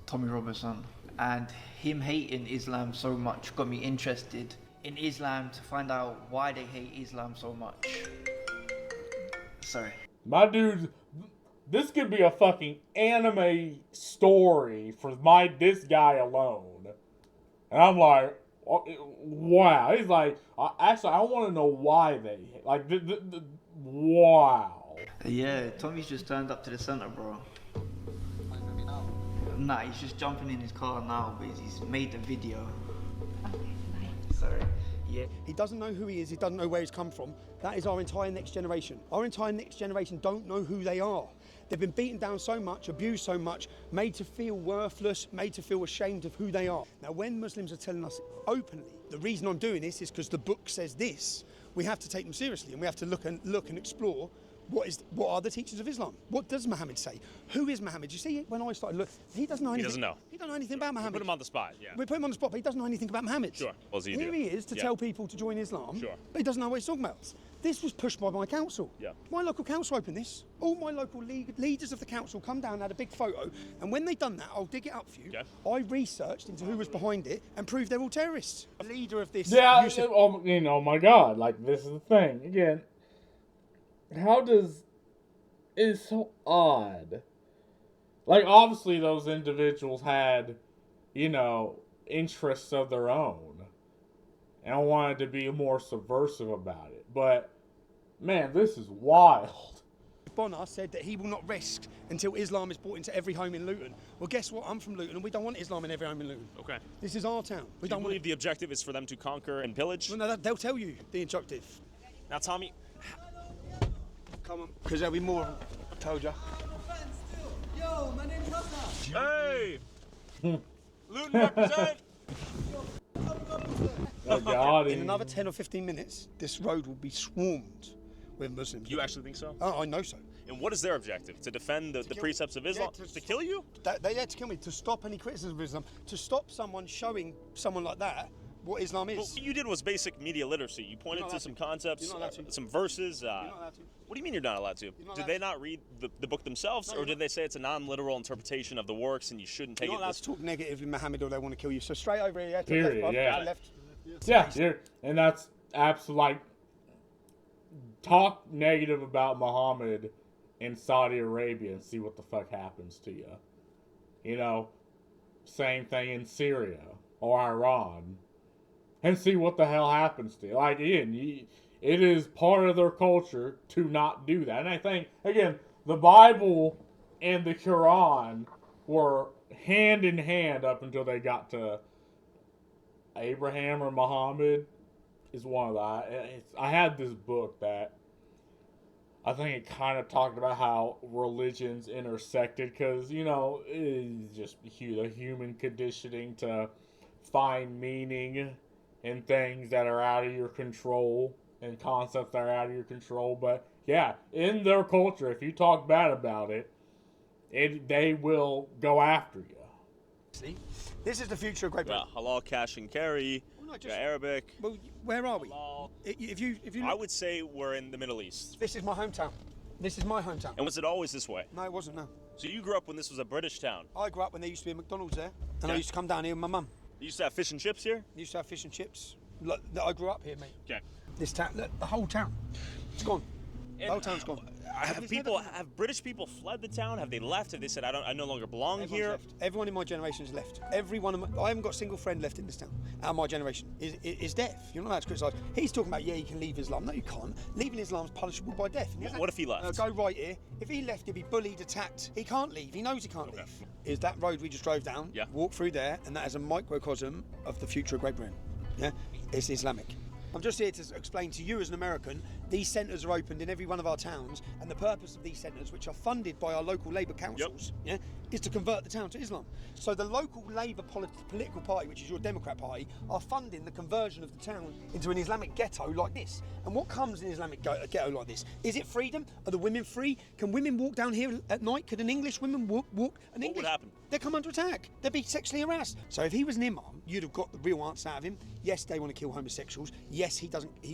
Tommy Robinson, and him hating Islam so much got me interested in Islam to find out why they hate Islam so much. Sorry. My dude, this could be a fucking anime story for this guy alone. And I'm like, wow. He's like, actually, I want to know why they like. Wow. Yeah, Tommy's just turned up to the center, bro. Nah, he's just jumping in his car now because he's made the video. Sorry. Yeah. He doesn't know who he is, he doesn't know where he's come from. That is our entire next generation. Our entire next generation don't know who they are. They've been beaten down so much, abused so much, made to feel worthless, made to feel ashamed of who they are. Now, when Muslims are telling us openly, the reason I'm doing this is because the book says this, we have to take them seriously and we have to look and explore what are the teachings of Islam? What does Muhammad say? Who is Muhammad? You see, when I started looking, he doesn't know anything. He doesn't know. He doesn't know anything about Muhammad. We put him on the spot, yeah. We put him on the spot, but he doesn't know anything about Muhammad. Sure. Well, Here he is to tell people to join Islam, but he doesn't know what he's talking about. This was pushed by my council. Yeah. My local council opened this. All my local leaders of the council come down and had a big photo, and when they've done that, I'll dig it up for you. Okay. I researched into who was behind it and proved they're all terrorists. The leader of this... Yeah, oh my God, like, this is the thing. Again, it's so odd. Like, obviously those individuals had, interests of their own. And I wanted to be more subversive about it. But, man, this is wild. Bonner said that he will not rest until Islam is brought into every home in Luton. Well, guess what? I'm from Luton and we don't want Islam in every home in Luton. Okay. This is our town. Do you believe the objective is for them to conquer and pillage? Well, no, they'll tell you the objective. Now, Tommy... Come on, because there'll be more of them. I told you. Yo, my name's Hassan. Hey! Luton represent! Oh, God. In another 10 or 15 minutes, this road will be swarmed with Muslims. You actually think so? Oh, I know so. And what is their objective? To defend the precepts of Islam? Yeah, to kill you? They had to kill me, to stop any criticism of Islam, to stop someone showing someone like that what Islam is. Well, what you did was basic media literacy. You pointed to some concepts, some verses. What do you mean you're not allowed to? Did they not read the book themselves, or did they say it's a non-literal interpretation of the works and you shouldn't take it? You're not allowed to talk negatively, Muhammad, or they want to kill you. So straight over here, to Period, left, yeah. to left. Yeah, and that's absolutely like talk negative about Muhammad in Saudi Arabia and see what the fuck happens to you. You know, same thing in Syria or Iran, and see what the hell happens to you. Like, again, it is part of their culture to not do that. And I think, again, the Bible and the Quran were hand in hand up until they got to Abraham or Muhammad. Is one of the. I had this book that I think it kind of talked about how religions intersected because, you know, it's just the human conditioning to find meaning in things that are out of your control and concepts that are out of your control. But yeah, in their culture, if you talk bad about it, they will go after you. See, this is the future of Great Britain. Halal cash and carry. Arabic. Well, where are we? If you I would say we're in the Middle East. This is my hometown. This is my hometown. And was it always this way? No, it wasn't, no. So you grew up when this was a British town? I grew up when there used to be a McDonald's there, and I used to come down here with my mum. You used to have fish and chips here? Used to have fish and chips. Look, I grew up here, mate. Okay. This town, look, the whole town, it's gone. The whole town's gone. Have British people fled the town? Have they left? Have they said, I no longer belong here? Left. Everyone in my generation has left. I haven't got a single friend left in this town. Out of my generation is deaf. You're not allowed to criticise. He's talking about, yeah, you can leave Islam. No, you can't. Leaving Islam is punishable by death. What if he left? Go right here. If he left, he'd be bullied, attacked. He can't leave. He knows he can't leave. Is that road we just drove down? Yeah. Walk through there, and that is a microcosm of the future of Great Britain. Yeah, it's Islamic. I'm just here to explain to you as an American, these centres are opened in every one of our towns, and the purpose of these centres, which are funded by our local Labour councils, is to convert the town to Islam. So the local Labour political party, which is your Democrat party, are funding the conversion of the town into an Islamic ghetto like this. And what comes in an Islamic ghetto like this? Is it freedom? Are the women free? Can women walk down here at night? Could an English woman walk? What would happen? They'd come under attack. They'd be sexually harassed. So if he was an imam, you'd have got the real answer out of him. Yes, they want to kill homosexuals. Yes,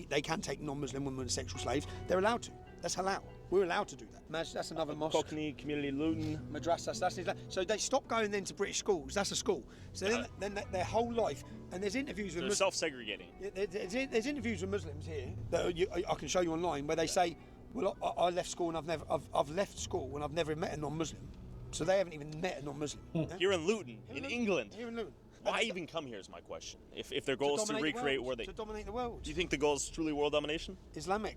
they can take non-Muslim women as sexual slaves. They're allowed to. That's halal. We're allowed to do that. That's another mosque. Cockney, Community Luton. Madrasas, that's Islam. So they stop going then to British schools. That's a school. So then their whole life, and there's interviews with Muslims. Self-segregating. There's interviews with Muslims here that I can show you online where they say, well, I left school and I've left school and I've never met a non-Muslim. So they haven't even met a non-Muslim. Here in Luton, in England. Here in Luton. Why even come here is my question. If their goal is to recreate where they... To dominate the world. Do you think the goal is truly world domination? Islamic.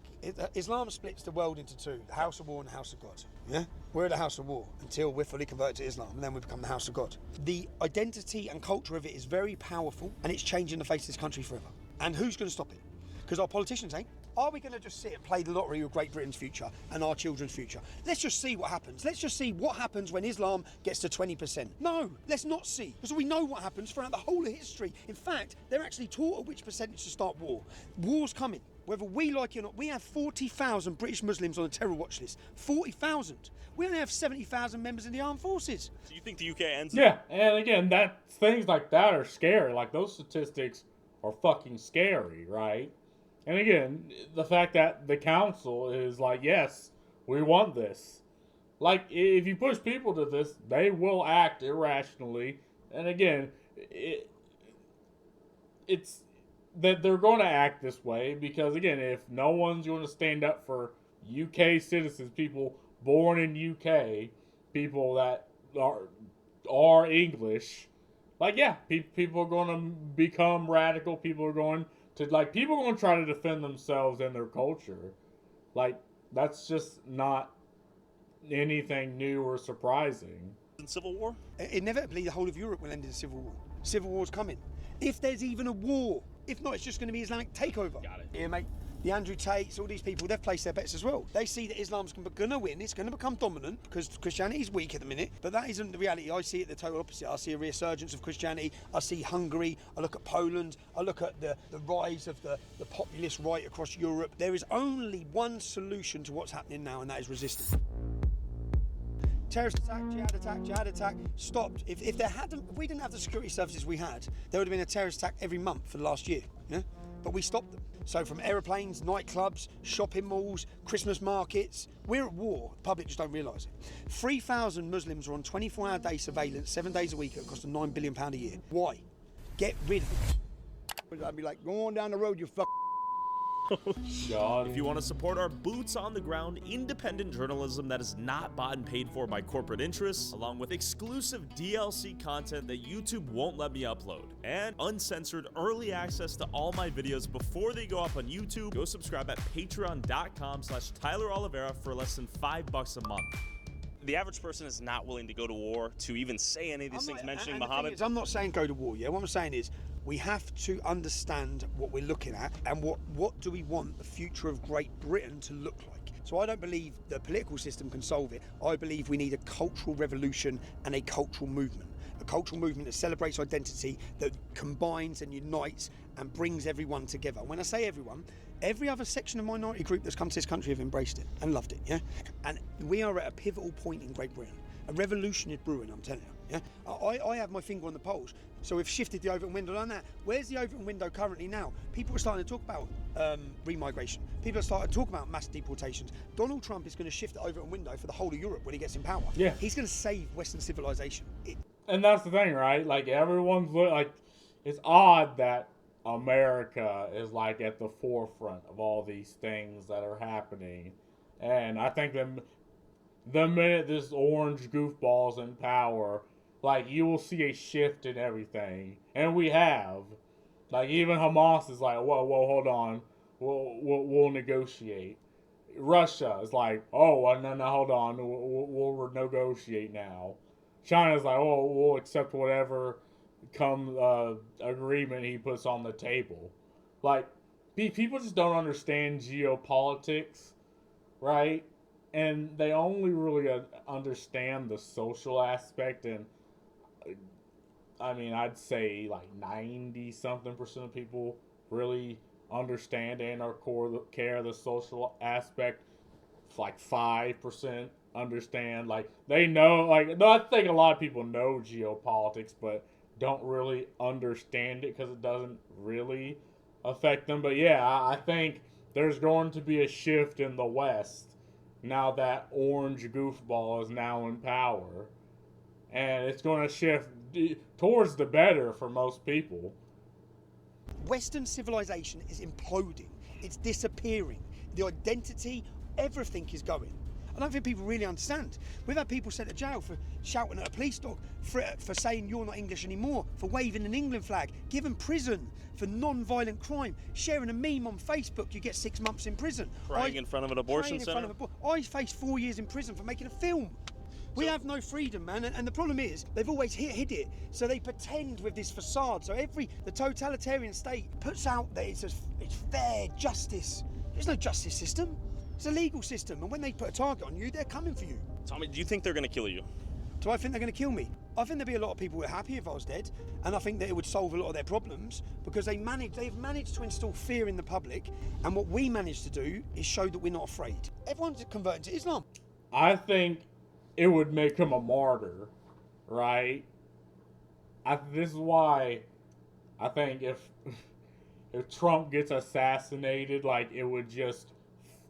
Islam splits the world into two, the House of War and the House of God. Yeah? We're the House of War until we're fully converted to Islam, and then we become the House of God. The identity and culture of it is very powerful, and it's changing the face of this country forever. And who's going to stop it? Because our politicians ain't. Are we going to just sit and play the lottery of Great Britain's future and our children's future? Let's just see what happens. Let's just see what happens when Islam gets to 20%. No, let's not see. Because we know what happens throughout the whole of history. In fact, they're actually taught at which percentage to start war. War's coming. Whether we like it or not, we have 40,000 British Muslims on a terror watch list. 40,000. We only have 70,000 members in the armed forces. Do you think the UK ends? Yeah, and again, things like that are scary. Like, those statistics are fucking scary, right? And again, the fact that the council is like, yes, we want this. Like, if you push people to this, they will act irrationally. And again, it's that they're going to act this way because, again, if no one's going to stand up for UK citizens, people born in UK, people that are English, like, yeah, people are going to become radical. People are going to try to defend themselves and their culture. Like, that's just not anything new or surprising. In Civil War? Inevitably, the whole of Europe will end in a civil war. Civil war's coming. If there's even a war. If not, it's just going to be Islamic takeover. Got it. Yeah, mate. The Andrew Tates, all these people, they've placed their bets as well. They see that Islam's going to win. It's going to become dominant because Christianity's weak at the minute. But that isn't the reality. I see it the total opposite. I see a resurgence of Christianity. I see Hungary. I look at Poland. I look at the rise of the populist right across Europe. There is only one solution to what's happening now, and that is resistance. terrorist attack, jihad attack, stopped. If we didn't have the security services we had, there would have been a terrorist attack every month for the last year. Yeah? But we stopped them. So from aeroplanes, nightclubs, shopping malls, Christmas markets, we're at war. The public just don't realise it. 3,000 Muslims are on 24-hour day surveillance, 7 days a week. It costs them £9 billion a year. Why? Get rid of it. I'd be like, go on down the road, you fuck. God. If you want to support our boots on the ground, independent journalism that is not bought and paid for by corporate interests, along with exclusive DLC content that YouTube won't let me upload, and uncensored early access to all my videos before they go up on YouTube, go subscribe at patreon.com/Tyler Oliveira for less than $5 a month. The average person is not willing to go to war to even say any of these things mentioning Muhammad. I'm not saying go to war, yeah? What I'm saying is we have to understand what we're looking at and what do we want the future of Great Britain to look like. So I don't believe the political system can solve it. I believe we need a cultural revolution and a cultural movement. A cultural movement that celebrates identity, that combines and unites and brings everyone together. When I say everyone, every other section of minority group that's come to this country have embraced it and loved it, yeah? And we are at a pivotal point in Great Britain. A revolution is brewing, I'm telling you, yeah? I have my finger on the pulse, so we've shifted the Overton window on that. Where's the Overton window currently now? People are starting to talk about remigration. People are starting to talk about mass deportations. Donald Trump is going to shift the Overton window for the whole of Europe when he gets in power. Yeah. He's going to save Western civilization. And that's the thing, right? Like, everyone's like, it's odd that America is like at the forefront of all these things that are happening. And I think the minute this orange goofball's in power, like, you will see a shift in everything. And we have. Like, even Hamas is like, whoa, hold on. We'll negotiate. Russia is like, oh, well, no, hold on. We'll negotiate now. China's like, oh, we'll accept whatever agreement he puts on the table. Like, people just don't understand geopolitics, right? And they only really understand the social aspect. And I mean, I'd say like 90-something% of people really understand and or care the social aspect. It's like 5% understand. Like, they know, like, no, I think a lot of people know geopolitics, but don't really understand it because it doesn't really affect them. But yeah, I think there's going to be a shift in the West now that orange goofball is now in power. And it's going to shift towards the better for most people. Western civilization is imploding. It's disappearing. The identity, everything is going. I don't think people really understand. We've had people sent to jail for shouting at a police dog, for saying you're not English anymore, for waving an England flag, given prison for non-violent crime, sharing a meme on Facebook, you get 6 months in prison. Crying in front of an abortion center. I faced 4 years in prison for making a film. We have no freedom, man, and the problem is they've always hid it, so they pretend with this facade. So the totalitarian state puts out that it's fair justice. There's no justice system. It's a legal system, and when they put a target on you, they're coming for you. Tommy, do you think they're going to kill you? Do I think they're going to kill me? I think there'd be a lot of people who are happy if I was dead, and I think that it would solve a lot of their problems because they've managed to instill fear in the public, and what we managed to do is show that we're not afraid. Everyone's converting to Islam. I think it would make him a martyr, right? This is why I think if Trump gets assassinated, like, it would just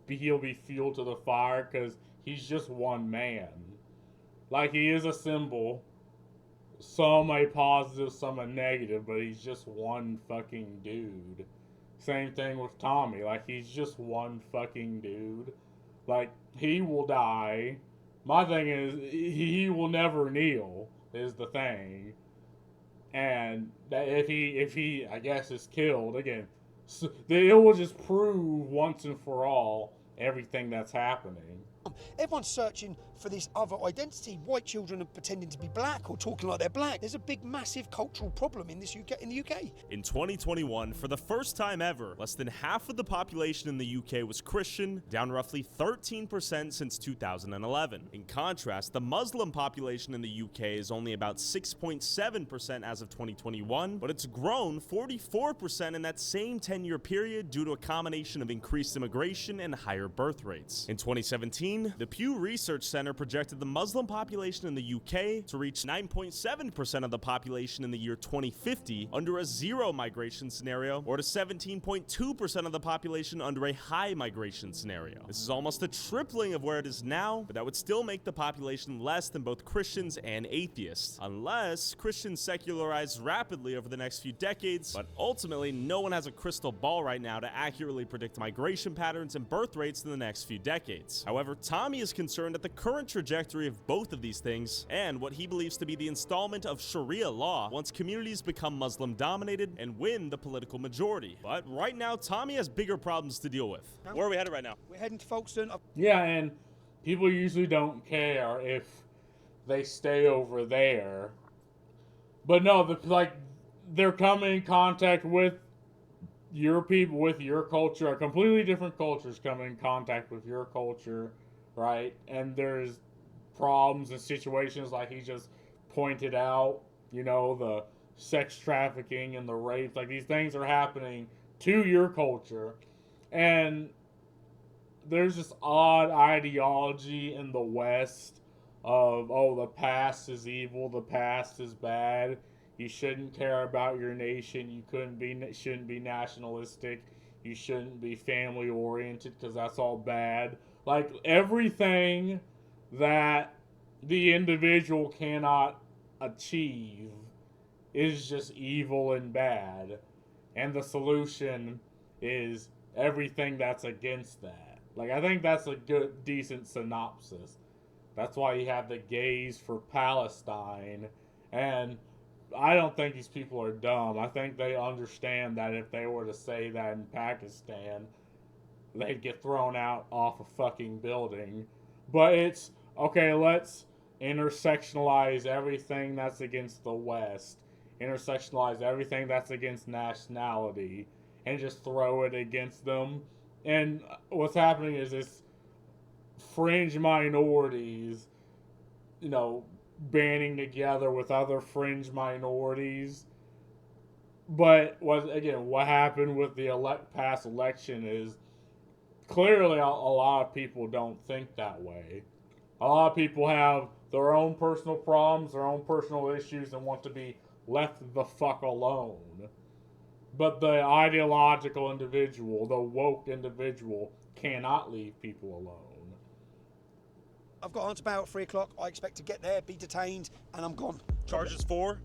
he'll be fuel to the fire because he's just one man. Like, he is a symbol, some a positive, some a negative, but he's just one fucking dude. Same thing with Tommy, like, he's just one fucking dude. Like, he will die. My thing is, he will never kneel, is the thing. And that if he, I guess, is killed, again, so it will just prove once and for all everything that's happening. Everyone's searching for this other identity. White children are pretending to be black or talking like they're black. There's a big, massive cultural problem in the UK. In 2021, for the first time ever, less than half of the population in the UK was Christian, down roughly 13% since 2011. In contrast, the Muslim population in the UK is only about 6.7% as of 2021, but it's grown 44% in that same 10-year period due to a combination of increased immigration and higher birth rates. In 2017, 2016, the Pew Research Center projected the Muslim population in the UK to reach 9.7% of the population in the year 2050 under a zero migration scenario, or to 17.2% of the population under a high migration scenario. This is almost a tripling of where it is now, but that would still make the population less than both Christians and atheists, unless Christians secularize rapidly over the next few decades. But ultimately, no one has a crystal ball right now to accurately predict migration patterns and birth rates in the next few decades. However, Tommy is concerned at the current trajectory of both of these things and what he believes to be the installment of Sharia law once communities become Muslim dominated and win the political majority. But right now, Tommy has bigger problems to deal with. Where are we headed right now? We're heading to Folkestone. Yeah, and people usually don't care if they stay over there. But no, they're coming in contact with your people, with your culture. Completely different cultures come in contact with your culture, right? And there's problems and situations like he just pointed out, you know, the sex trafficking and the rapes. Like, these things are happening to your culture. And there's this odd ideology in the West of, oh, the past is evil, the past is bad. You shouldn't care about your nation. You shouldn't be nationalistic. You shouldn't be family oriented because that's all bad. Like, everything that the individual cannot achieve is just evil and bad. And the solution is everything that's against that. Like, I think that's a good, decent synopsis. That's why you have the gays for Palestine. And I don't think these people are dumb. I think they understand that if they were to say that in Pakistan, they'd get thrown out off a fucking building. But it's, okay, let's intersectionalize everything that's against the West. Intersectionalize everything that's against nationality. And just throw it against them. And what's happening is this fringe minorities, you know, banding together with other fringe minorities. But what happened with the past election is clearly a lot of people don't think that way. A lot of people have their own personal problems, their own personal issues, and want to be left the fuck alone. But the ideological individual, the woke individual, cannot leave people alone. I've got on to about 3 o'clock. I expect to get there, be detained, and I'm gone. Charges for?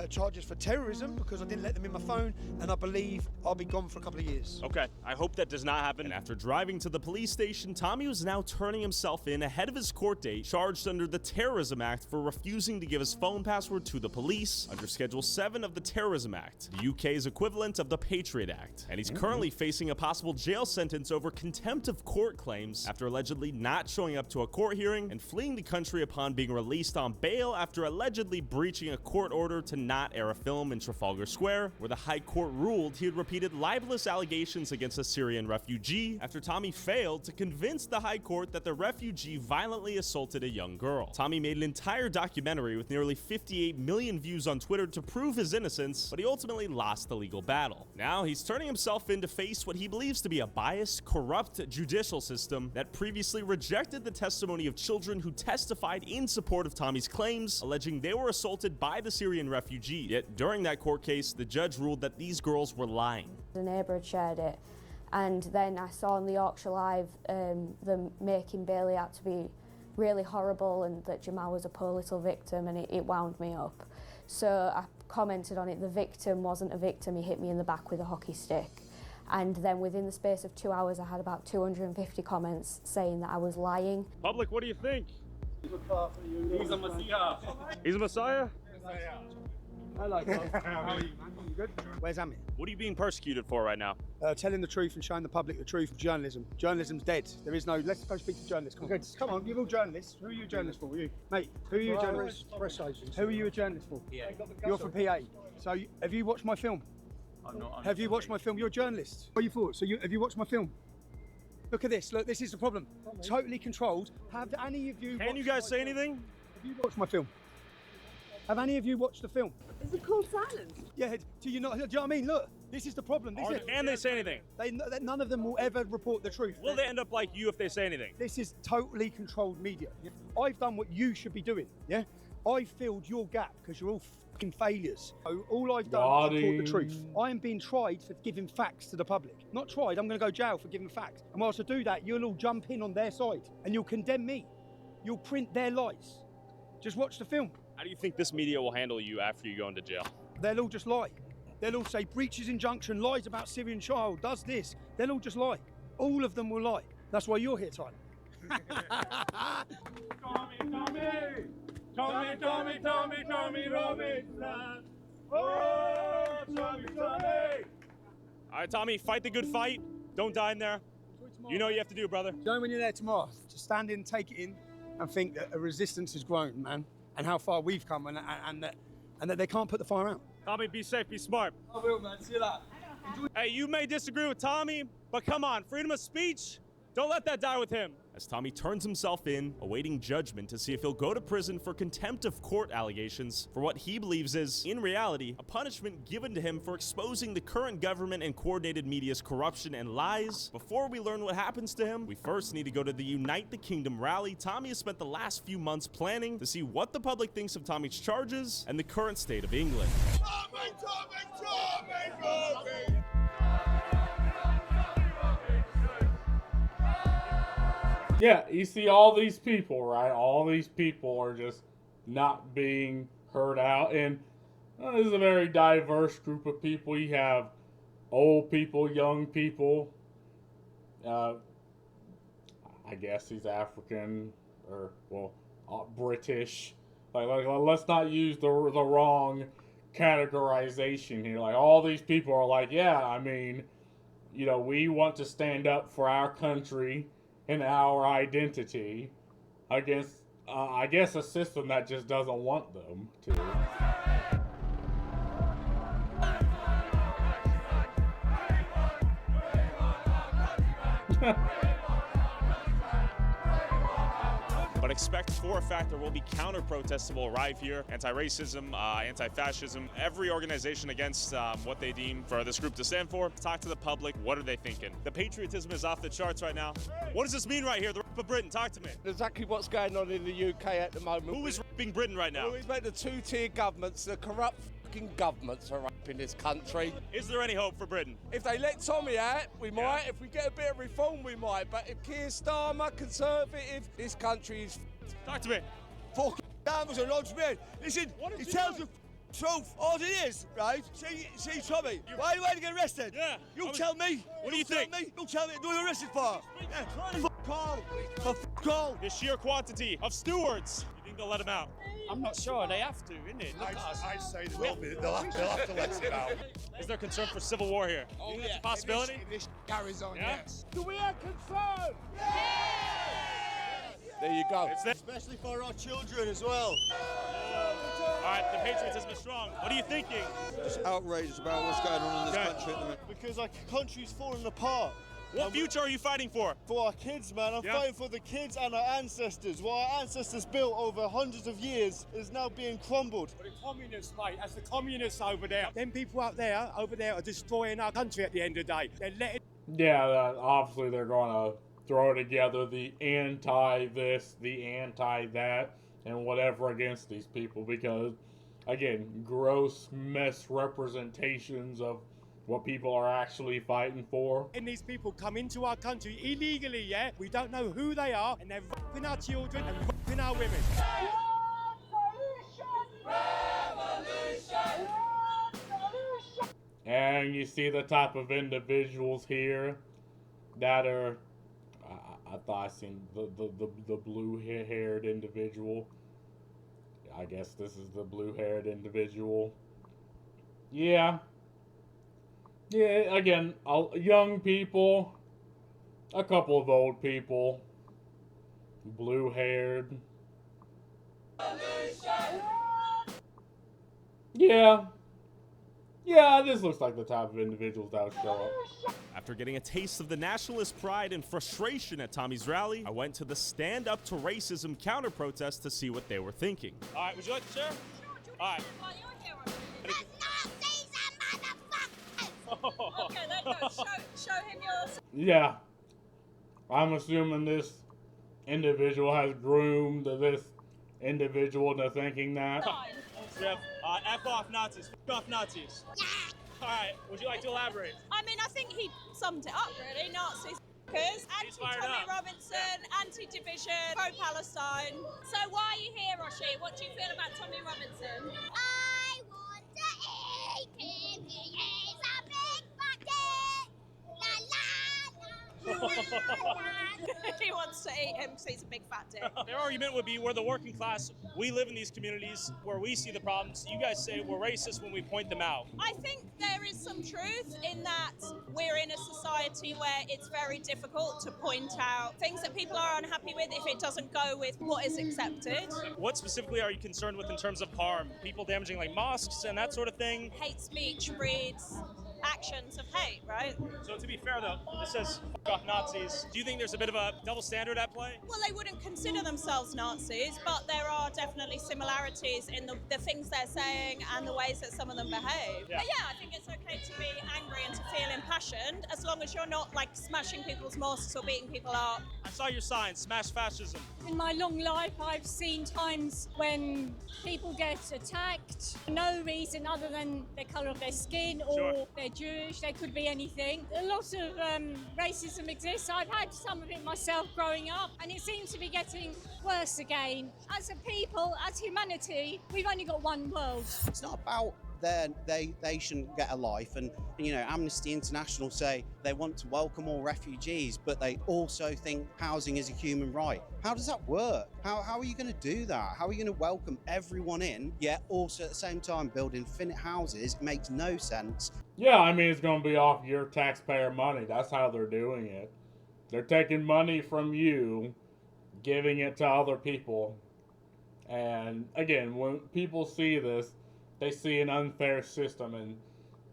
Charges for terrorism because I didn't let them in my phone, and I believe I'll be gone for a couple of years. Okay, I hope that does not happen. And after driving to the police station, Tommy was now turning himself in ahead of his court date, charged under the Terrorism Act for refusing to give his phone password to the police under Schedule 7 of the Terrorism Act, the UK's equivalent of the Patriot Act. And he's currently facing a possible jail sentence over contempt of court claims after allegedly not showing up to a court hearing and fleeing the country upon being released on bail after allegedly breaching a court order to not air a film in Trafalgar Square, where the High Court ruled he had repeated libelous allegations against a Syrian refugee after Tommy failed to convince the High Court that the refugee violently assaulted a young girl. Tommy made an entire documentary with nearly 58 million views on Twitter to prove his innocence, but he ultimately lost the legal battle. Now he's turning himself in to face what he believes to be a biased, corrupt judicial system that previously rejected the testimony of children who testified in support of Tommy's claims, alleging they were assaulted by the Syrian refugee. Yet during that court case, the judge ruled that these girls were lying. The neighbour had shared it, and then I saw on the Yorkshire Live them making Bailey out to be really horrible and that Jamal was a poor little victim, and it wound me up. So I commented on it. The victim wasn't a victim, he hit me in the back with a hockey stick. And then within the space of 2 hours, I had about 250 comments saying that I was lying. Public, what do you think? He's a messiah. He's a messiah? Hello, Bob. How are you, man? You good? Where's Amit? What are you being persecuted for right now? Telling the truth and showing the public the truth of journalism. Journalism's dead. There is no... Let's go speak to journalists. Come on, okay, come on, you're all journalists. Who are you a journalist for? You? Mate, who are you a journalist? Press agency. Who are you a journalist for? PA. You're for PA. So, have you watched my film? I'm not. Have you watched my film? You're a journalist. What are you for? So, have you watched my film? Look at this. Look, this is the problem. Totally controlled. Have any of you... Can you guys say anything? Have you watched my film? Have any of you watched the film? Is it called silence? Yeah, do you know what I mean? Look, this is the problem. Can they say anything? None of them will ever report the truth. Will they end up like you if they say anything? This is totally controlled media. Yeah? I've done what you should be doing, yeah? I filled your gap because you're all fucking failures. So all I've done is report the truth. I am being tried for giving facts to the public. Not tried, I'm going to go jail for giving facts. And whilst I do that, you'll all jump in on their side and you'll condemn me. You'll print their lies. Just watch the film. How do you think this media will handle you after you go into jail? They'll all just lie. They'll all say breaches injunction, lies about Syrian child, does this. They'll all just lie. All of them will lie. That's why you're here, Tyler. Tommy Robinson. Oh, Tommy. All right, Tommy, fight the good fight. Don't die in there. You know what you have to do, brother. You know when you're there tomorrow, just stand in, take it in, and think that a resistance has grown, man, and how far we've come, and that they can't put the fire out. Tommy, be safe, be smart. I will, man. See you later. Hey, you may disagree with Tommy, but come on, freedom of speech, don't let that die with him. As Tommy turns himself in, awaiting judgment to see if he'll go to prison for contempt of court allegations for what he believes is, in reality, a punishment given to him for exposing the current government and coordinated media's corruption and lies. Before we learn what happens to him, we first need to go to the Unite the Kingdom rally Tommy has spent the last few months planning to see what the public thinks of Tommy's charges and the current state of England. Tommy! Yeah, you see all these people, right? All these people are just not being heard out. And this is a very diverse group of people. You have old people, young people. I guess he's African or, well, British. Like, let's not use the wrong categorization here. Like, all these people are like, yeah, I mean, you know, we want to stand up for our country and our identity against, I guess, a system that just doesn't want them to. But expect for a fact there will be counter-protests that will arrive here. Anti-racism, anti-fascism, every organization against what they deem for this group to stand for. Talk to the public. What are they thinking? The patriotism is off the charts right now. What does this mean right here? The rip of Britain. Talk to me. Exactly what's going on in the UK at the moment. Who is ripping Britain right now? Well, we've made the two-tier governments, the corrupt fucking governments are raping this country. Is there any hope for Britain? If they let Tommy out, we might. If we get a bit of reform, we might. But if Keir Starmer, Conservative, this country is Talk to me. Fucking Starmer's a lodge man. Listen, he tells the truth. All it is, right? See Tommy, why are you waiting to get arrested? Yeah. You tell me. What do you think? You tell me. What are you arrested for? Yeah. Fuck all. The sheer quantity of stewards. You think they'll let him out? I'm not sure. They have to, isn't it? Look at us. I say they'll have to let him out. Is there concern for civil war here? Oh, That's a possibility? If this carries on, Yeah? yes. Do we have concern? There you go. Especially for our children as well. All right, the patriotism is strong. What are you thinking? Just outraged about what's going on in this country at the minute. Because our country's falling apart. What future are you fighting for? For our kids, man. I'm fighting for the kids and our ancestors. What our ancestors built over hundreds of years is now being crumbled. The communists, mate, that's the communists over there. Them people over there are destroying our country at the end of the day. They're letting... Yeah, obviously they're going to throw together the anti-this, the anti-that, and whatever against these people because, again, gross misrepresentations of what people are actually fighting for. And these people come into our country illegally, yeah? We don't know who they are, and they're raping our children and raping our women. And you see the type of individuals here that are, I thought I seen the blue-haired individual. I guess this is the blue-haired individual. Yeah. Yeah, again, young people, a couple of old people, blue-haired. Yeah, this looks like the type of individuals that would show up. After getting a taste of the nationalist pride and frustration at Tommy's rally, I went to the Stand Up to Racism counter-protest to see what they were thinking. All right, would you like to share? All right. Okay, there you go. Show him yours. Yeah. I'm assuming this individual has groomed this individual into thinking that. We have F off Nazis, F off Nazis. All right, would you like to elaborate? I mean, I think he summed it up, really. Nazis, anti-Tommy Robinson, anti-division, pro-Palestine. So why are you here, Roshi? What do you feel about Tommy Robinson? I want to eat him. He is a big bucket. La la la. He wants to eat him because he's a big fat dick. Their argument would be we're the working class. We live in these communities where we see the problems. You guys say we're racist when we point them out. I think there is some truth in that we're in a society where it's very difficult to point out things that people are unhappy with if it doesn't go with what is accepted. What specifically are you concerned with in terms of harm? People damaging like mosques and that sort of thing? Hate speech breeds actions of hate, right? So to be fair though, this says F off Nazis. Do you think there's a bit of a double standard at play? Well, they wouldn't consider themselves Nazis, but there are definitely similarities in the things they're saying and the ways that some of them behave. Yeah. But yeah, I think it's okay to be angry and to feel impassioned, as long as you're not like smashing people's mosques or beating people up. I saw your sign, smash fascism. In my long life, I've seen times when people get attacked for no reason other than the colour of their skin or Sure. they're Jewish, they could be anything. A lot of racism exists. I've had some of it myself growing up, and it seems to be getting worse again. As a people, as humanity, we've only got one world. It's not about they shouldn't get a life, and you know, Amnesty International say they want to welcome all refugees, but they also think housing is a human right. How does that work? How are you going to do that? How are you going to welcome everyone in, yet also at the same time build infinite houses? It makes no sense. Yeah, I mean, it's going to be off your taxpayer money. That's how they're doing it. They're taking money from you, giving it to other people. And again, when people see this, they see an unfair system, and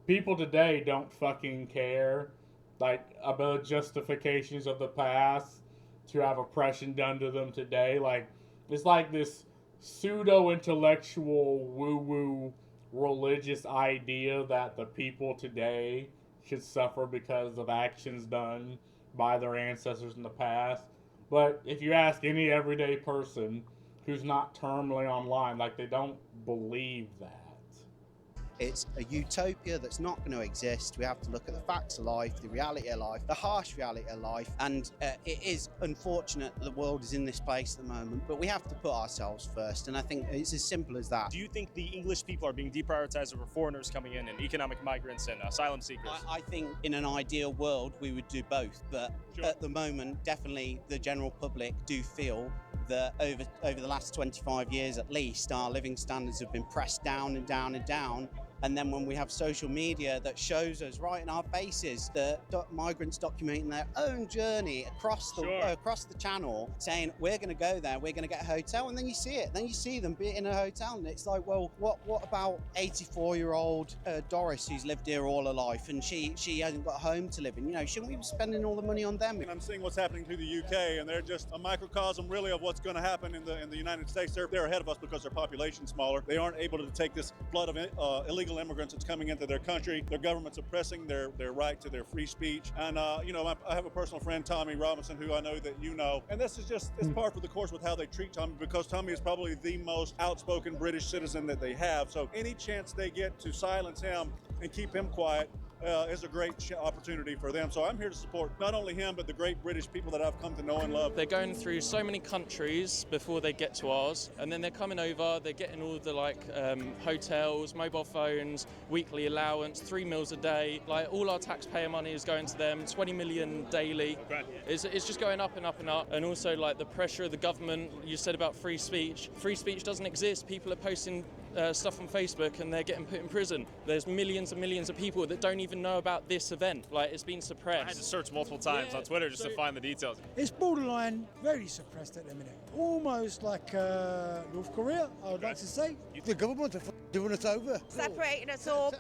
people today don't fucking care, like, about justifications of the past to have oppression done to them today. Like, it's like this pseudo-intellectual woo-woo religious idea that the people today should suffer because of actions done by their ancestors in the past. But if you ask any everyday person who's not terminally online, like, they don't believe that. It's a utopia that's not going to exist. We have to look at the facts of life, the reality of life, the harsh reality of life, and it is unfortunate that the world is in this place at the moment, but we have to put ourselves first, and I think it's as simple as that. Do you think the English people are being deprioritized over foreigners coming in and economic migrants and asylum seekers? I think in an ideal world we would do both, but at the moment, definitely the general public do feel that over the last 25 years at least, our living standards have been pressed down and down and down. And then when we have social media that shows us right in our faces the migrants documenting their own journey across the channel, saying we're going to go there, we're going to get a hotel, and then you see it. Then you see them be in a hotel, and it's like, well, what about 84-year-old Doris who's lived here all her life, and she hasn't got a home to live in? You know, shouldn't we be spending all the money on them? And I'm seeing what's happening to the UK, and they're just a microcosm, really, of what's going to happen in the United States. They're ahead of us because their population's smaller. They aren't able to take this flood of illegal immigrants that's coming into their country. Their government's suppressing their right to their free speech. And, you know, I have a personal friend, Tommy Robinson, who I know that you know. And this is just, it's par for the course with how they treat Tommy, because Tommy is probably the most outspoken British citizen that they have. So any chance they get to silence him and keep him quiet is a great opportunity for them. So I'm here to support not only him, but the great British people that I've come to know and love. They're going through so many countries before they get to ours, and then they're coming over, they're getting all the hotels, mobile phones, weekly allowance, 3 meals a day. Like, all our taxpayer money is going to them, 20 million daily. It's just going up and up and up. And also, like, the pressure of the government, you said about free speech. Free speech doesn't exist. People are posting stuff on Facebook and they're getting put in prison. There's millions and millions of people that don't even know about this event. Like, it's been suppressed. I had to search multiple times on Twitter just to find the details. It's borderline very suppressed at the minute. Almost like North Korea, I would like to say. The government are doing us over. Separating us all,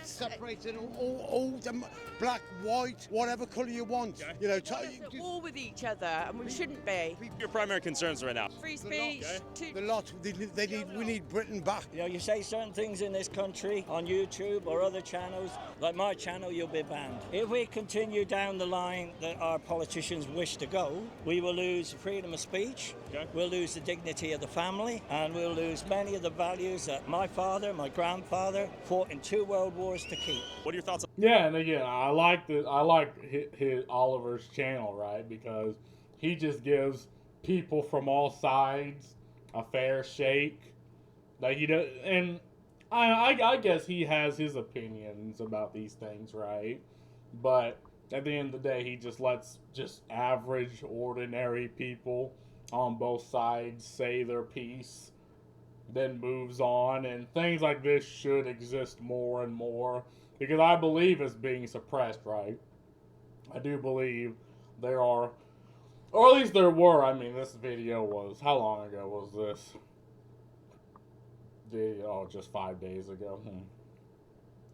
Separating all them, black, white, whatever colour you want. Okay. You know, at war with each other, and we shouldn't be. Your primary concerns right now? Free speech. The lot. We need Britain back. You know, you say certain things in this country on YouTube or other channels, like my channel, you'll be banned. If we continue down the line that our politicians wish to go, we will lose freedom of speech, we'll lose the dignity of the family, and we'll lose many of the values that my father, my grandfather fought in 2 world wars to keep. What are your thoughts on Yeah, and again, I like his Oliver's channel, right? Because he just gives people from all sides a fair shake. Like, he does, and I guess he has his opinions about these things, right? But at the end of the day, he just lets just average, ordinary people on both sides say their piece, then moves on, and things like this should exist more and more, because I believe it's being suppressed, right? I do believe there are, or at least there were. I mean, this video was, how long ago was this video? Oh, just 5 days ago.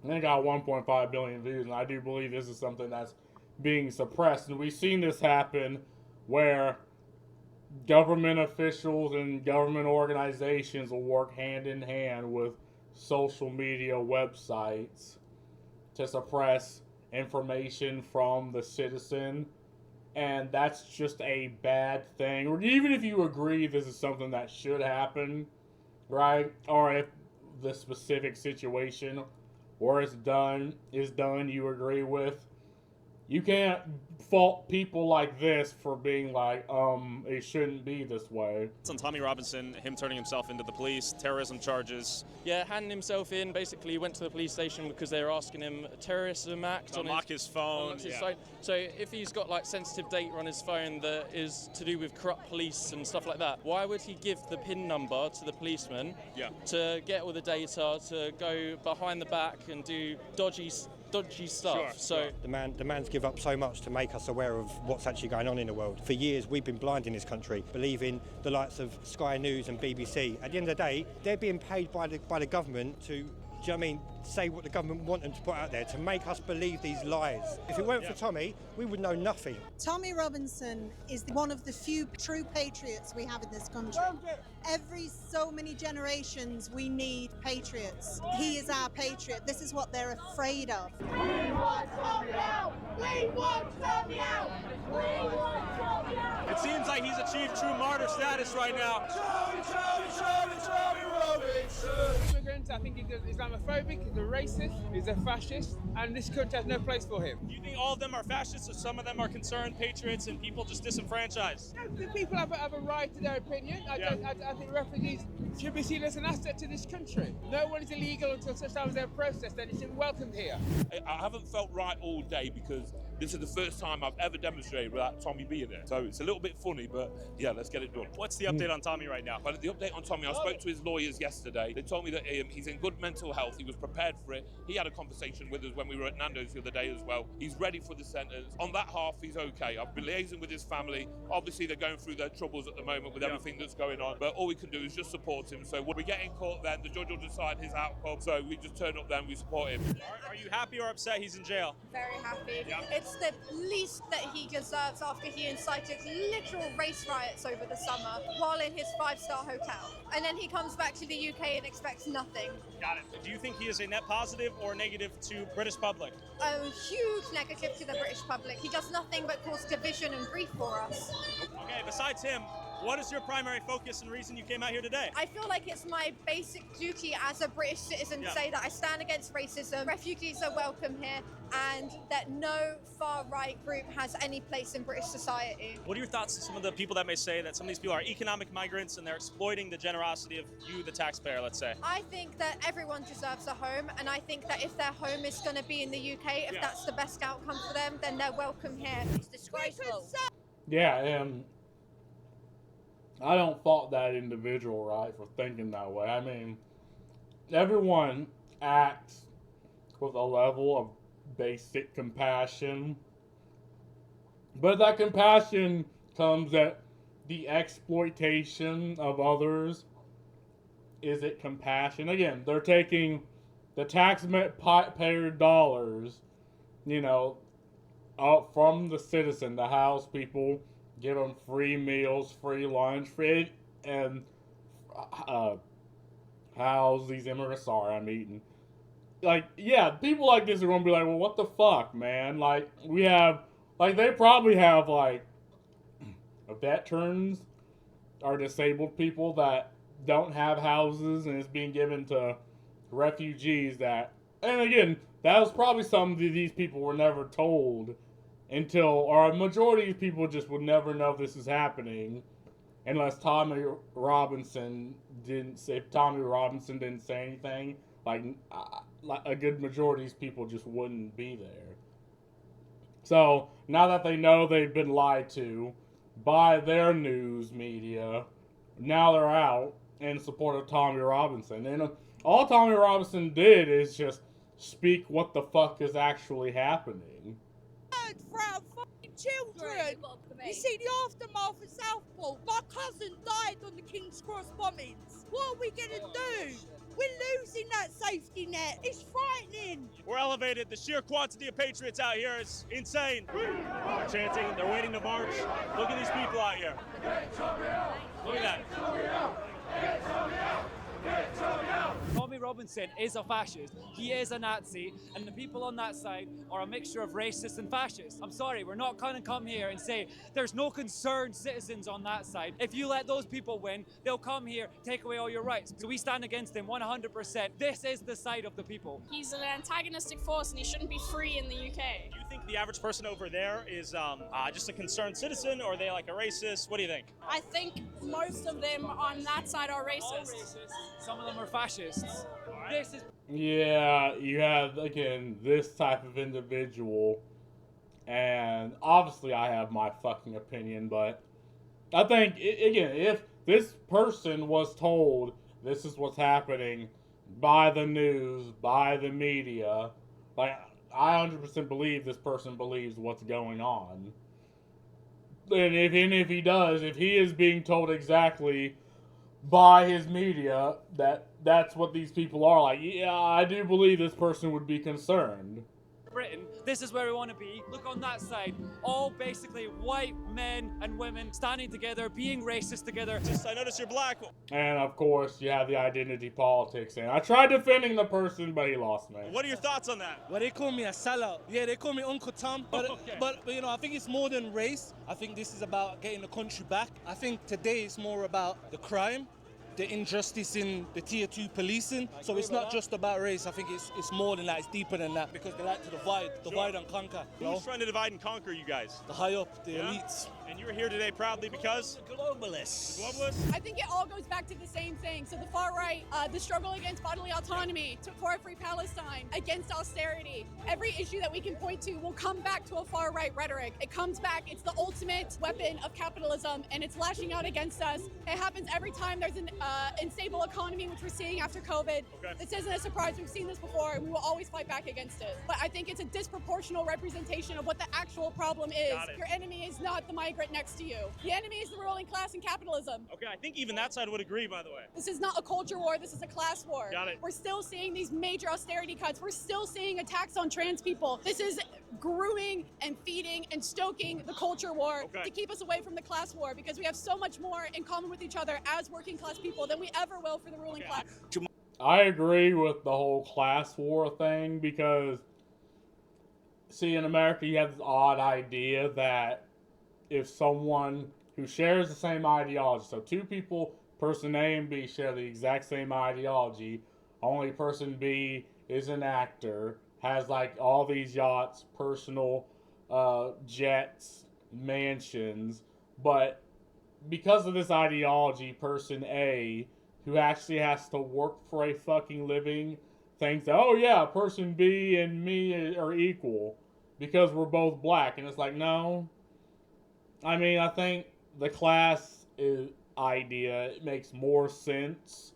And it got 1.5 billion views, and I do believe this is something that's being suppressed. And we've seen this happen where government officials and government organizations will work hand in hand with social media websites to suppress information from the citizen, and that's just a bad thing. Or even if you agree this is something that should happen, right? Or if the specific situation where it's done you agree with, you can't fault people like this for being like, it shouldn't be this way. It's on Tommy Robinson, him turning himself into the police, terrorism charges. Yeah, handing himself in. Basically, went to the police station because they were asking him a terrorism act on his phone. So if he's got like sensitive data on his phone that is to do with corrupt police and stuff like that, why would he give the PIN number to the policeman to get all the data, to go behind the back and do dodgy stuff? The man's give up so much to make us aware of what's actually going on in the world. For years we've been blind in this country, believing the likes of Sky News and BBC. At the end of the day, they're being paid by the government to, do you know what I mean, say what the government want them to put out there, to make us believe these lies. If it weren't for Tommy, we would know nothing. Tommy Robinson is one of the few true patriots we have in this country. Every so many generations we need patriots. He is our patriot. This is what they're afraid of. We want Tommy out! We want Tommy out! We want Tommy out! It seems like he's achieved true martyr status right now. Tommy Robinson! Immigrants, I think he's Islamophobic, he's a racist, he's a fascist, and this country has no place for him. Do you think all of them are fascists, or some of them are concerned patriots and people just disenfranchised? The people have a right to their opinion. I think refugees should be seen as an asset to this country. No one is illegal until such time as they're processed, and it's welcomed here. I haven't felt right all day because this is the first time I've ever demonstrated without Tommy being there. So it's a little bit funny, but yeah, let's get it done. What's the update on Tommy right now? Well, the update on Tommy, I spoke to his lawyers yesterday. They told me that he's in good mental health. He was prepared for it. He had a conversation with us when we were at Nando's the other day as well. He's ready for the sentence. On that half, he's okay. I've been liaising with his family. Obviously, they're going through their troubles at the moment with everything that's going on, but all we can do is just support him. So when we get in court then, the judge will decide his outcome. So we just turn up then, we support him. Are you happy or upset he's in jail? Very happy. It's the least that he deserves after he incited literal race riots over the summer while in his 5-star hotel. And then he comes back to the UK and expects nothing. Got it. Do you think he is a net positive or negative to British public? A huge negative to the British public. He does nothing but cause division and grief for us. Okay, besides him, what is your primary focus and reason you came out here today? I feel like it's my basic duty as a British citizen to say that I stand against racism, refugees are welcome here, and that no far-right group has any place in British society. What are your thoughts on some of the people that may say that some of these people are economic migrants and they're exploiting the generosity of you, the taxpayer, let's say? I think that everyone deserves a home, and I think that if their home is going to be in the UK, if that's the best outcome for them, then they're welcome here. It's disgraceful. Yeah, and I don't fault that individual, right, for thinking that way. I mean, everyone acts with a level of basic compassion, but that compassion comes at the exploitation of others. Is it compassion? Again, they're taking the taxpayer dollars, out from the citizen, the house people, give them free meals, free lunch, free and how's these immigrants? Sorry, I'm eating. Like, yeah, people like this are gonna be like, well, what the fuck, man? Like, we have, like, they probably have like veterans or disabled people that don't have houses, and it's being given to refugees that, and again, that was probably something that these people were never told until, or a majority of people just would never know this is happening unless Tommy Robinson didn't say, if Tommy Robinson didn't say anything, like a good majority of these people just wouldn't be there. So now that they know they've been lied to by their news media, now they're out in support of Tommy Robinson. And all Tommy Robinson did is just speak what the fuck is actually happening. For our fucking children. You see the aftermath of Southport. My cousin died on the King's Cross bombings. What are we gonna do? We're losing that safety net. It's frightening. We're elevated. The sheer quantity of patriots out here is insane. They're chanting. They're waiting to march. Look at these people out here. Look at that. Tommy Robinson is a fascist. He is a Nazi, and the people on that side are a mixture of racists and fascists. I'm sorry, we're not going to come here and say there's no concerned citizens on that side. If you let those people win, they'll come here, take away all your rights. So we stand against them 100%. This is the side of the people. He's an antagonistic force and he shouldn't be free in the UK. Do you think the average person over there is just a concerned citizen, or are they like a racist? What do you think? I think most of them on that side are racist. All racists. Some of them are fascists. This is... Yeah, you have, again, this type of individual, and obviously I have my fucking opinion, but I think, again, if this person was told this is what's happening by the news, by the media, like, I 100% believe this person believes what's going on. And if he does, if he is being told exactly by his media that's what these people are like, yeah, I do believe this person would be concerned. Britain, this is where we want to be. Look on that side, all basically white men and women standing together, being racist together. Just, I notice you're black. And of course, you have the identity politics. And I tried defending the person, but he lost me. What are your thoughts on that? Well, they call me a sellout. Yeah, they call me Uncle Tom. But, but you know, I think it's more than race. I think this is about getting the country back. I think today it's more about the crime, the injustice in the tier 2 policing. So it's not just about race. I think it's more than that. It's deeper than that, because they like to divide and conquer. Who's trying to divide and conquer you guys? The high up, the elites. And you're here today proudly because? Globalists. The globalists? I think it all goes back to the same thing. So the far right, the struggle against bodily autonomy, for a free Palestine, against austerity. Every issue that we can point to will come back to a far right rhetoric. It comes back, it's the ultimate weapon of capitalism, and it's lashing out against us. It happens every time there's an unstable economy, which we're seeing after COVID. This isn't a surprise, we've seen this before, and we will always fight back against it. But I think it's a disproportional representation of what the actual problem is. Your enemy is not the migrant next to you. The enemy is the ruling class and capitalism. Okay, I think even that side would agree, by the way. This is not a culture war, this is a class war. Got it. We're still seeing these major austerity cuts. We're still seeing attacks on trans people. This is grooming and feeding and stoking the culture war to keep us away from the class war, because we have so much more in common with each other as working class people than we ever will for the ruling class. I agree with the whole class war thing, because, see, in America you have this odd idea that if someone who shares the same ideology, so two people, person A and B, share the exact same ideology, only person B is an actor, has like all these yachts, personal jets, mansions, but because of this ideology, person A, who actually has to work for a fucking living, thinks, oh yeah, person B and me are equal because we're both black. And it's like, no. I mean, I think the class idea makes more sense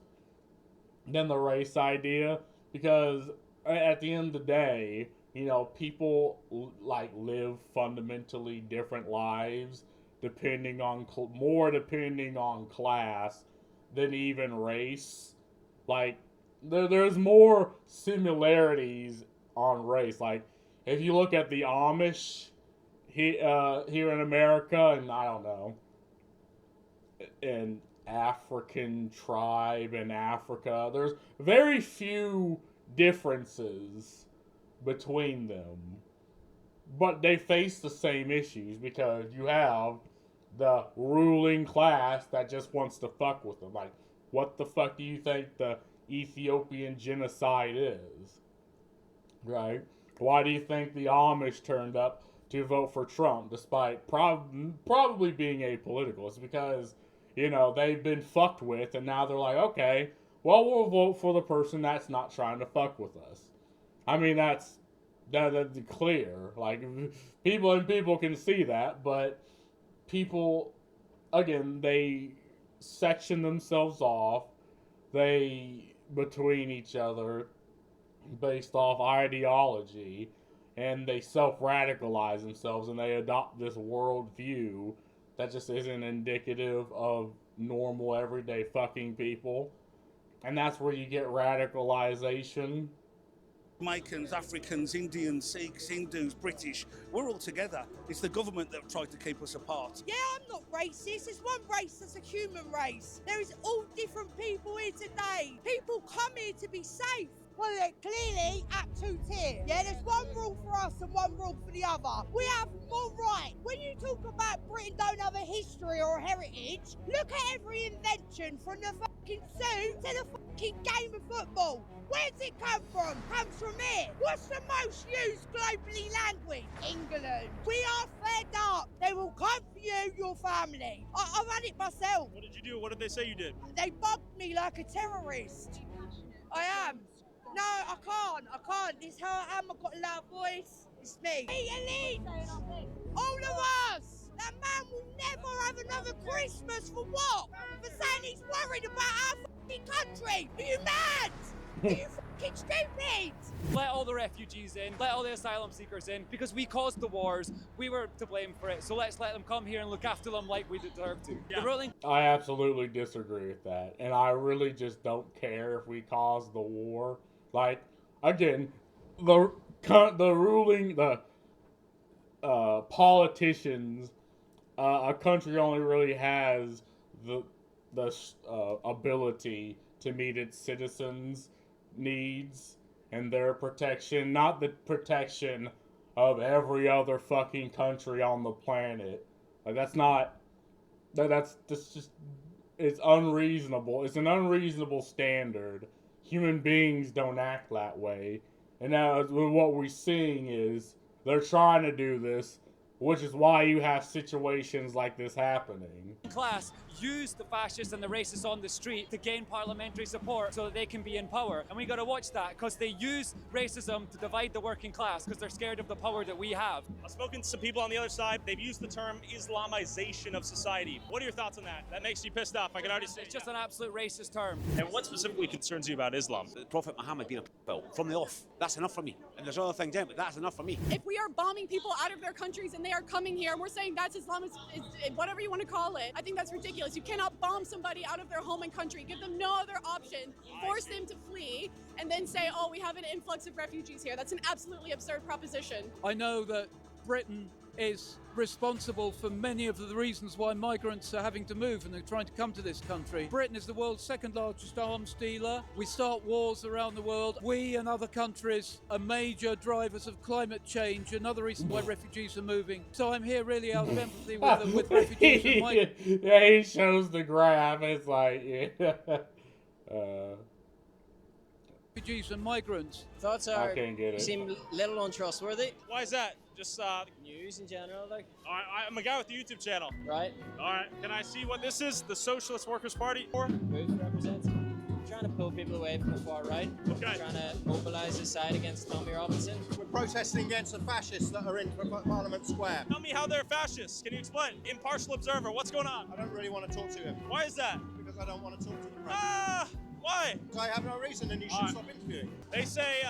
than the race idea, because at the end of the day, you know, people like live fundamentally different lives depending on class than even race. Like, there's more similarities on race. Like, if you look at the Amish here in America, and I don't know, and African tribe in Africa. There's very few differences between them, but they face the same issues because you have the ruling class that just wants to fuck with them. Like, what the fuck do you think the Ethiopian genocide is? Right? Why do you think the Amish turned up to vote for Trump despite probably being apolitical? It's because, you know, they've been fucked with and now they're like, okay, well, we'll vote for the person that's not trying to fuck with us. I mean, that's clear. Like, people can see that, but people, again, they section themselves off, between each other based off ideology, and they self-radicalize themselves and they adopt this worldview that just isn't indicative of normal everyday fucking people. And that's where you get radicalization. Jamaicans, Africans, Indians, Sikhs, Hindus, British, we're all together. It's the government that tried to keep us apart. Yeah, I'm not racist. There's one race that's a human race. There is all different people here today. People come here to be safe. Well, they're clearly at two tiers. Yeah, there's one rule for us and one rule for the other. We have more right. When you talk about Britain don't have a history or a heritage, look at every invention from the fucking suit to the fucking game of football. Where's it come from? Comes from here. What's the most used globally language? England. We are fed up. They will come for you, your family. I've had it myself. What did you do? What did they say you did? They bugged me like a terrorist. I am. No, I can't. It's how I am. I've got a loud voice. It's me. Elite! All of us! That man will never have another Christmas for what? For saying he's worried about our fucking country. Are you mad? Are you fucking stupid? Let all the refugees in, let all the asylum seekers in, because we caused the wars, we were to blame for it, so let's let them come here and look after them like we deserve to. Yeah. The ruling... I absolutely disagree with that, and I really just don't care if we cause the war. Like, again, the politicians, a country only really has the ability to meet its citizens' needs and their protection, not the protection of every other fucking country on the planet. Like, that's just, it's unreasonable. It's an unreasonable standard. Human beings don't act that way. And now what we're seeing is they're trying to do this, which is why you have situations like this happening. Class use the fascists and the racists on the street to gain parliamentary support so that they can be in power. And we got to watch that because they use racism to divide the working class because they're scared of the power that we have. I've spoken to some people on the other side. They've used the term Islamization of society. What are your thoughts on that? That makes you pissed off. I can already see. It's just an absolute racist term. And what specifically concerns you about Islam? The Prophet Muhammad being a p***, from the off. That's enough for me. And there's other things in, but that's enough for me. If we are bombing people out of their countries and they are coming here and we're saying that's Islam, whatever you want to call it, I think that's ridiculous. You cannot bomb somebody out of their home and country, give them no other option, force them to flee, and then say, oh, we have an influx of refugees here. That's an absolutely absurd proposition. I know that Britain is responsible for many of the reasons why migrants are having to move and they're trying to come to this country. Britain is the world's second largest arms dealer. We start wars around the world. We and other countries are major drivers of climate change, another reason why refugees are moving. So I'm here really out of empathy with refugees and migrants. Yeah, he shows the graph. It's like, yeah. Refugees and migrants. Thoughts I can't get it. seem little untrustworthy. Why is that? Just news in general, like. All right, I'm a guy with the YouTube channel. Right. All right. Can I see what this is? The Socialist Workers' Party? Who's representing? Trying to pull people away from the far right. Okay. Trying to mobilise the side against Tommy Robinson. We're protesting against the fascists that are in Parliament Square. Tell me how they're fascists. Can you explain? Impartial observer. What's going on? I don't really want to talk to him. Why is that? Because I don't want to talk to the president. Why? I have no reason, and you should stop interviewing. They say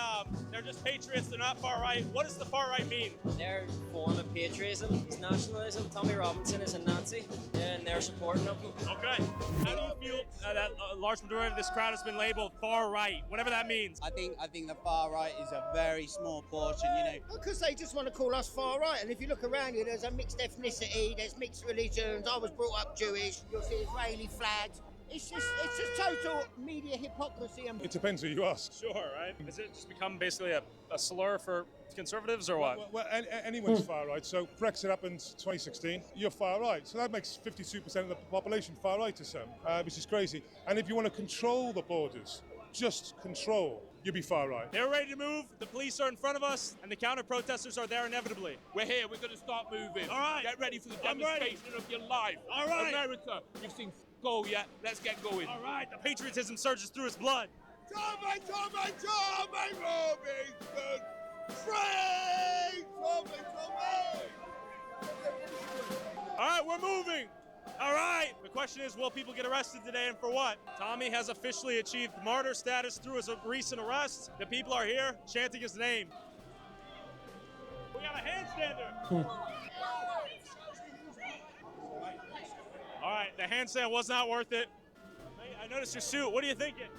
they're just patriots, they're not far right. What does the far right mean? Their form of patriotism is nationalism. Tommy Robinson is a Nazi, and they're supporting of him. Okay. How do you feel that a large majority of this crowd has been labeled far right, whatever that means? I think the far right is a very small portion, you know. Because they just want to call us far right, and if you look around you, there's a mixed ethnicity, there's mixed religions. I was brought up Jewish. You'll see Israeli flags. It's just total media hypocrisy. It depends who you ask. Sure, right? Has it just become basically a slur for conservatives or what? Well, anyone's far right. So Brexit happened 2016. You're far right. So that makes 52% of the population far right to some, which is crazy. And if you want to control the borders, just control, you'll be far right. They're ready to move. The police are in front of us, and the counter-protesters are there inevitably. We're here. We're going to start moving. All right. Get ready for the demonstration of your life. All right. America, you've seen go yet. Let's get going. All right. The patriotism surges through his blood. Tommy Robinson! Free! Tommy! All right, we're moving. All right. The question is, will people get arrested today, and for what? Tommy has officially achieved martyr status through his recent arrest. The people are here chanting his name. We got a handstander. All right, the handstand was not worth it. I noticed your suit. What are you thinking?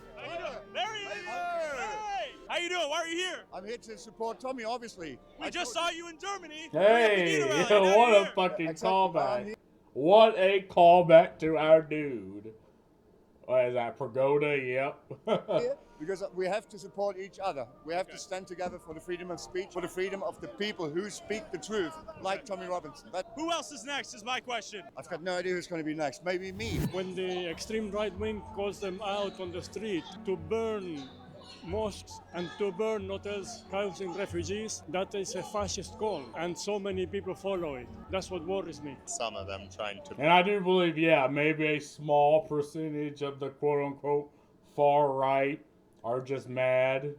There he is. Hey. How you doing? Why are you here? I'm here to support Tommy, obviously. We just saw you in Germany. Hey, what a fucking callback. What a callback to our dude. What is that, Pagoda? Yep. Because we have to support each other. We have to stand together for the freedom of speech, for the freedom of the people who speak the truth, like Tommy Robinson. But who else is next is my question. I've got no idea who's going to be next. Maybe me. When the extreme right wing calls them out on the street to burn mosques and to burn hotels housing refugees, that is a fascist call, and so many people follow it. That's what worries me. Some of them trying to... And I do believe, yeah, maybe a small percentage of the quote-unquote far right are just mad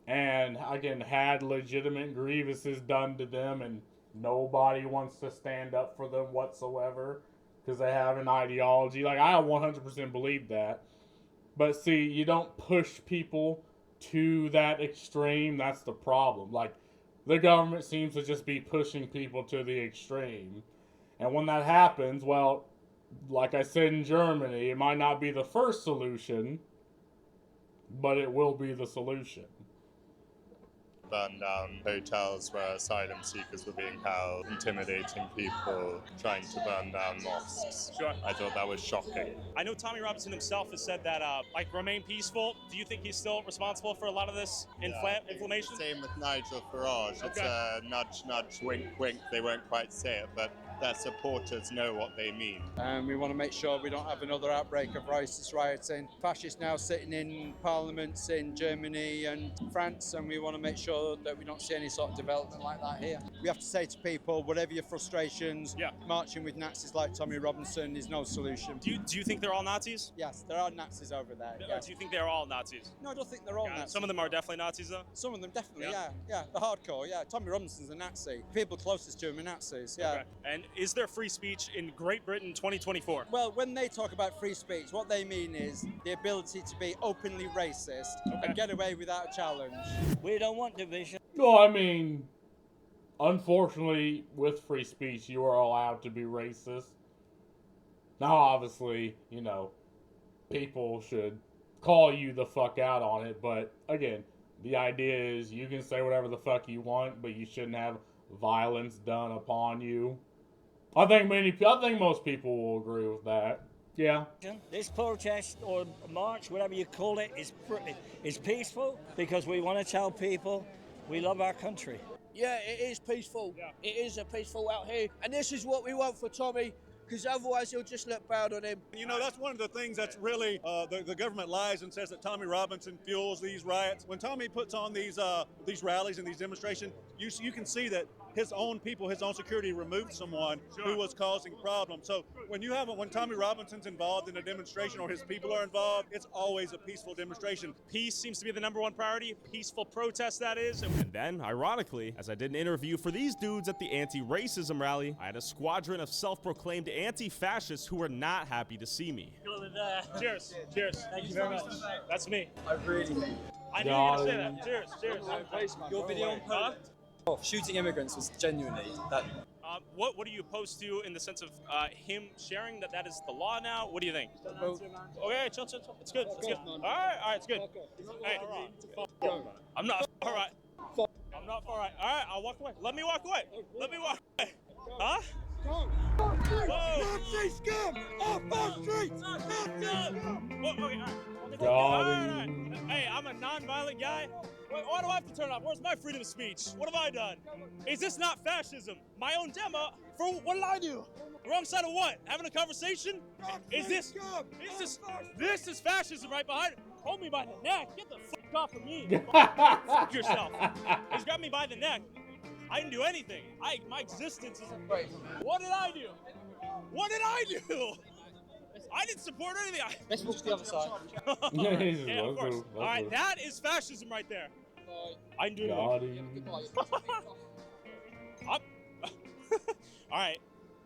and, again, had legitimate grievances done to them, and nobody wants to stand up for them whatsoever because they have an ideology. Like, I 100% believe that. But see, you don't push people to that extreme. That's the problem. Like, the government seems to just be pushing people to the extreme. And when that happens, well, like I said in Germany, it might not be the first solution, but it will be the solution. Burn down hotels where asylum seekers were being held, intimidating people, trying to burn down mosques. Sure. I thought that was shocking. I know Tommy Robinson himself has said that, remain peaceful. Do you think he's still responsible for a lot of this inflammation? Same with Nigel Farage. It's a nudge, nudge, wink, wink. They won't quite say it, but their supporters know what they mean. And we want to make sure we don't have another outbreak of racist rioting. Fascists now sitting in parliaments in Germany and France, and we want to make sure that we don't see any sort of development like that here. We have to say to people, whatever your frustrations, marching with Nazis like Tommy Robinson is no solution. Do you think they're all Nazis? Yes, there are Nazis over there. Do you think they're all Nazis? No, I don't think they're all Nazis. Some of them are definitely Nazis, though? Some of them definitely, yeah. The hardcore, yeah. Tommy Robinson's a Nazi. People closest to him are Nazis, yeah. Okay. And is there free speech in Great Britain 2024? Well, when they talk about free speech, what they mean is the ability to be openly racist and get away without a challenge. We don't want division. Well, I mean, unfortunately, with free speech, you are allowed to be racist. Now, obviously, you know, people should call you the fuck out on it, but again, the idea is you can say whatever the fuck you want, but you shouldn't have violence done upon you. I think most people will agree with that. Yeah. This protest or march, whatever you call it, is peaceful because we want to tell people we love our country. Yeah, it is peaceful. Yeah. It is a peaceful out here. And this is what we want for Tommy, because otherwise he'll just look bad on him. You know, that's one of the things that's really, the government lies and says that Tommy Robinson fuels these riots. When Tommy puts on these rallies and these demonstrations, you can see that his own people, his own security removed someone who was causing problems. So when Tommy Robinson's involved in a demonstration or his people are involved, it's always a peaceful demonstration. Peace seems to be the #1 priority. Peaceful protest, that is. And then, ironically, as I did an interview for these dudes at the anti-racism rally, I had a squadron of self-proclaimed anti-fascists who were not happy to see me. Cheers. Cheers. Thank you very much. That's me. I really hate you. I knew you were going to say that. Cheers. Cheers. Your video on shooting immigrants was genuinely that. What do you opposed to in the sense of him sharing that is the law now? What do you think? Okay, chill. It's good. It's good. All right, it's good. Hey, I'm not all right. I'm not all right. All right, I'll walk away. Let me walk away. Huh? Nazi scum! Off our streets! All right. Hey, I'm a non-violent guy. Why do I have to turn off? Where's my freedom of speech? What have I done? Is this not fascism? My own demo? For what did I do? Wrong side of what? Having a conversation? Is this is fascism right behind it? Hold me by the neck. Get the fuck off of me. Fuck yourself. He's grabbed me by the neck. I didn't do anything. My existence is. What did I do? What did I do? I didn't support anything. Let's watch the other side. Yeah, of course. All right, that is fascism right there. I didn't do anything. All right.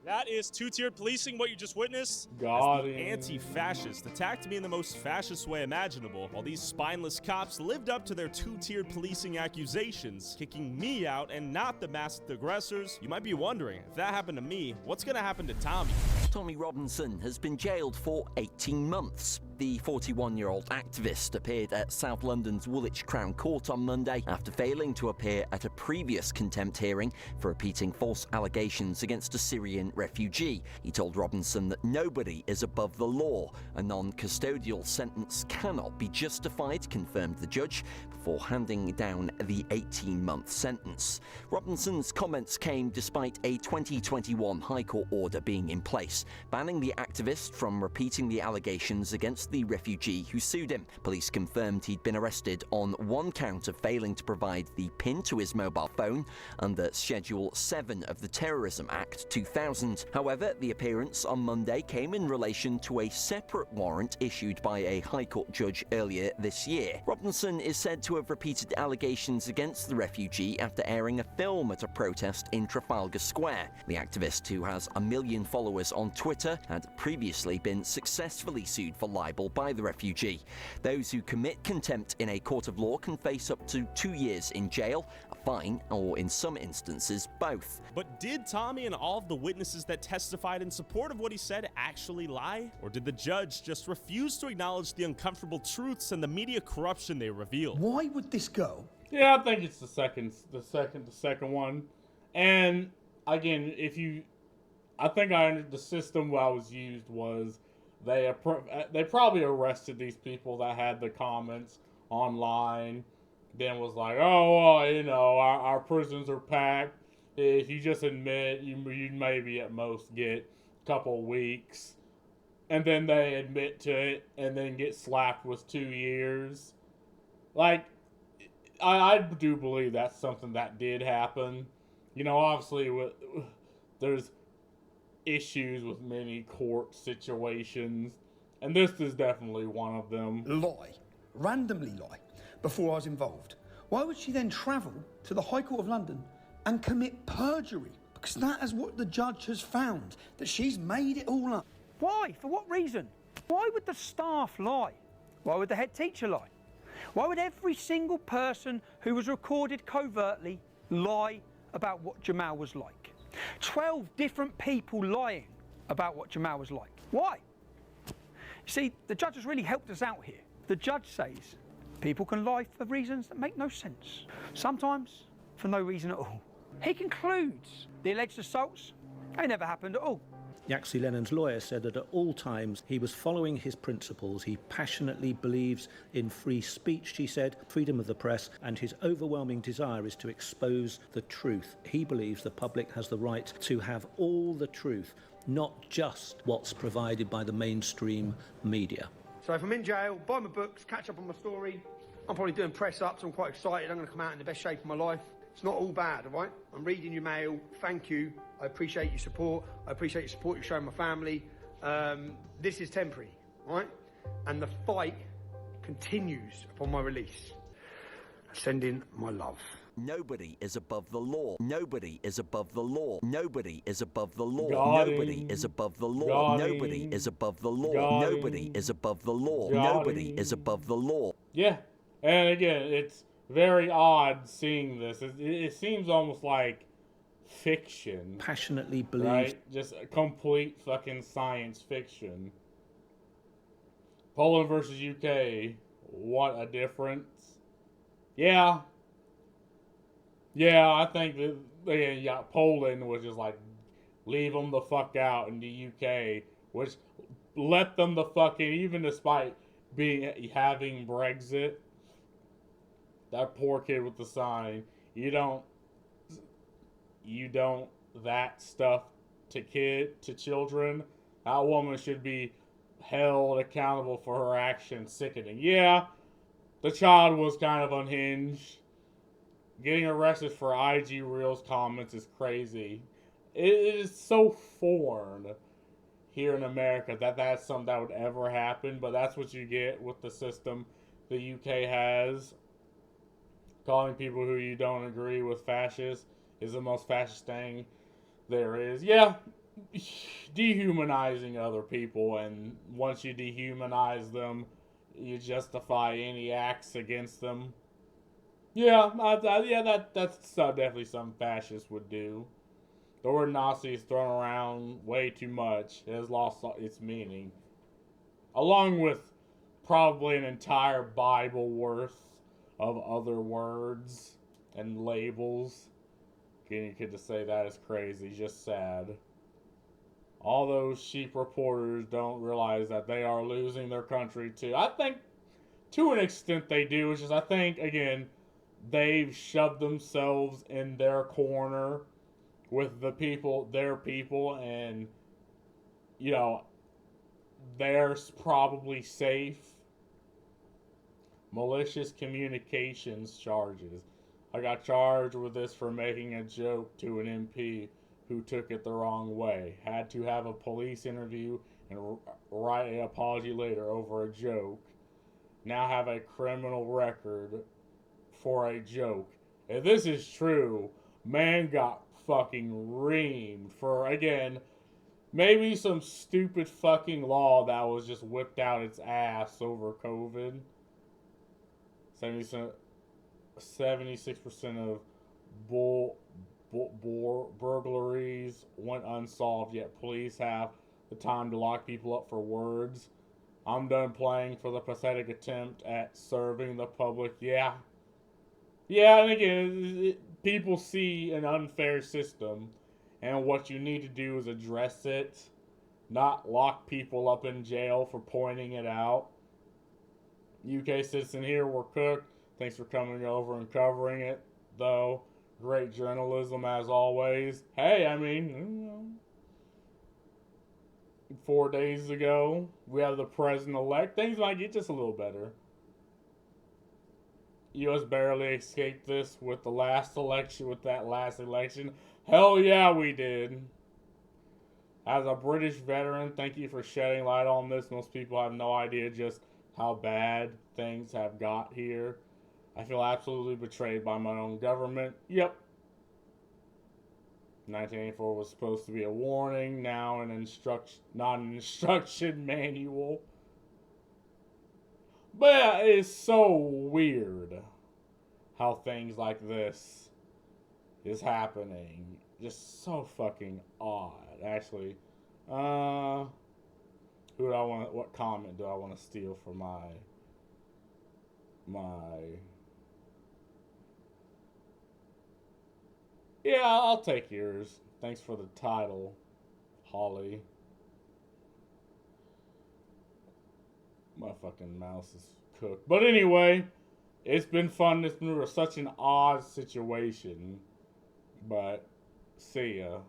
That is two-tiered policing, what you just witnessed. As the anti-fascists attacked me in the most fascist way imaginable, while these spineless cops lived up to their two-tiered policing accusations, kicking me out and not the masked aggressors. You might be wondering, if that happened to me, what's gonna happen to Tommy? Tommy Robinson has been jailed for 18 months. The 41-year-old activist appeared at South London's Woolwich Crown Court on Monday after failing to appear at a previous contempt hearing for repeating false allegations against a Syrian refugee. He told Robinson that nobody is above the law. A non-custodial sentence cannot be justified, confirmed the judge, before handing down the 18-month sentence. Robinson's comments came despite a 2021 High Court order being in place, banning the activist from repeating the allegations against the refugee who sued him. Police confirmed he'd been arrested on one count of failing to provide the PIN to his mobile phone under Schedule 7 of the Terrorism Act 2000. However, the appearance on Monday came in relation to a separate warrant issued by a High Court judge earlier this year. Robinson is said to have repeated allegations against the refugee after airing a film at a protest in Trafalgar Square. The activist, who has 1 million followers on Twitter, had previously been successfully sued for libel by the refugee. Those who commit contempt in a court of law can face up to 2 years in jail, a fine, or in some instances, both. But did Tommy and all of the witnesses that testified in support of what he said actually lie? Or did the judge just refuse to acknowledge the uncomfortable truths and the media corruption they revealed? Why would this go? Yeah, I think it's the second one. And again, I think the system that was used was they probably arrested these people that had the comments online, then was like, oh, well, our prisons are packed. If you just admit, you maybe at most get a couple weeks. And then they admit to it and then get slapped with 2 years. Like, I do believe that's something that did happen. Obviously, there's issues with many court situations, and this is definitely one of them. Randomly lie, before I was involved. Why would she then travel to the High Court of London and commit perjury? Because that is what the judge has found, that she's made it all up. Why? For what reason? Why would the staff lie? Why would the head teacher lie? Why would every single person who was recorded covertly lie about what Jamal was like? 12 different people lying about what Jamal was like. Why? You see, the judge has really helped us out here. The judge says people can lie for reasons that make no sense. Sometimes for no reason at all. He concludes the alleged assaults, they never happened at all. Yaxi Lennon's lawyer said that at all times he was following his principles. He passionately believes in free speech, he said, freedom of the press, and his overwhelming desire is to expose the truth. He believes the public has the right to have all the truth, not just what's provided by the mainstream media. So if I'm in jail, buy my books, catch up on my story. I'm probably doing press-ups, I'm quite excited, I'm going to come out in the best shape of my life. It's not all bad, all right? I'm reading your mail, thank you. I appreciate your support. I appreciate your support you're showing my family. This is temporary, all right? And the fight continues upon my release. Sending my love. Nobody is above the law. Nobody is above the law. Nobody is above the law. Got Nobody him. is above the law. Got Nobody him. is above the law. Got Nobody him. is above the law. Got Nobody him. is above the law. Yeah, and again, it's very odd seeing this. It seems almost like fiction. Passionately believes. Right? Just a complete fucking science fiction. Poland versus UK. What a difference. Yeah. Yeah, I think that Poland was just like, leave them the fuck out in the UK, which let them the fucking, even despite having Brexit, that poor kid with the sign, you don't that stuff to children. That woman should be held accountable for her actions. Sickening. Yeah, the child was kind of unhinged. Getting arrested for IG Reels comments is crazy. It is so foreign here in America that that's something that would ever happen, but that's what you get with the system the UK has. Calling people who you don't agree with fascist is the most fascist thing there is. Yeah, dehumanizing other people, and once you dehumanize them, you justify any acts against them. Yeah, that's definitely something fascists would do. The word Nazi is thrown around way too much. It has lost its meaning. Along with probably an entire Bible worth of other words and labels. Getting a kid to say that is crazy, just sad. All those sheep reporters don't realize that they are losing their country too. I think to an extent they do. It's just, I think, again, they've shoved themselves in their corner with the people, their people, and, you know, they're probably safe. Malicious communications charges. I got charged with this for making a joke to an MP who took it the wrong way. Had to have a police interview and write an apology later over a joke. Now have a criminal record for a joke. If this is true, man got fucking reamed for, again, maybe some stupid fucking law that was just whipped out its ass over COVID. 76% of burglaries went unsolved, yet police have the time to lock people up for words. I'm done playing for the pathetic attempt at serving the public. Yeah. Yeah, and again, people see an unfair system, and what you need to do is address it, not lock people up in jail for pointing it out. UK citizen here, we're cooked. Thanks for coming over and covering it, though. Great journalism as always. Hey, I mean, you know, 4 days ago, we have the president-elect. Things might get just a little better. U.S. barely escaped this with the last election, with that last election. Hell yeah, we did. As a British veteran, thank you for shedding light on this. Most people have no idea just how bad things have got here. I feel absolutely betrayed by my own government. Yep. 1984 was supposed to be a warning, now not an instruction manual. But yeah, it's so weird how things like this is happening. Just so fucking odd, actually. What comment do I want to steal for my Yeah, I'll take yours. Thanks for the title, Holly. My fucking mouse is cooked. But anyway, it's been fun. It's been such an odd situation. But see ya.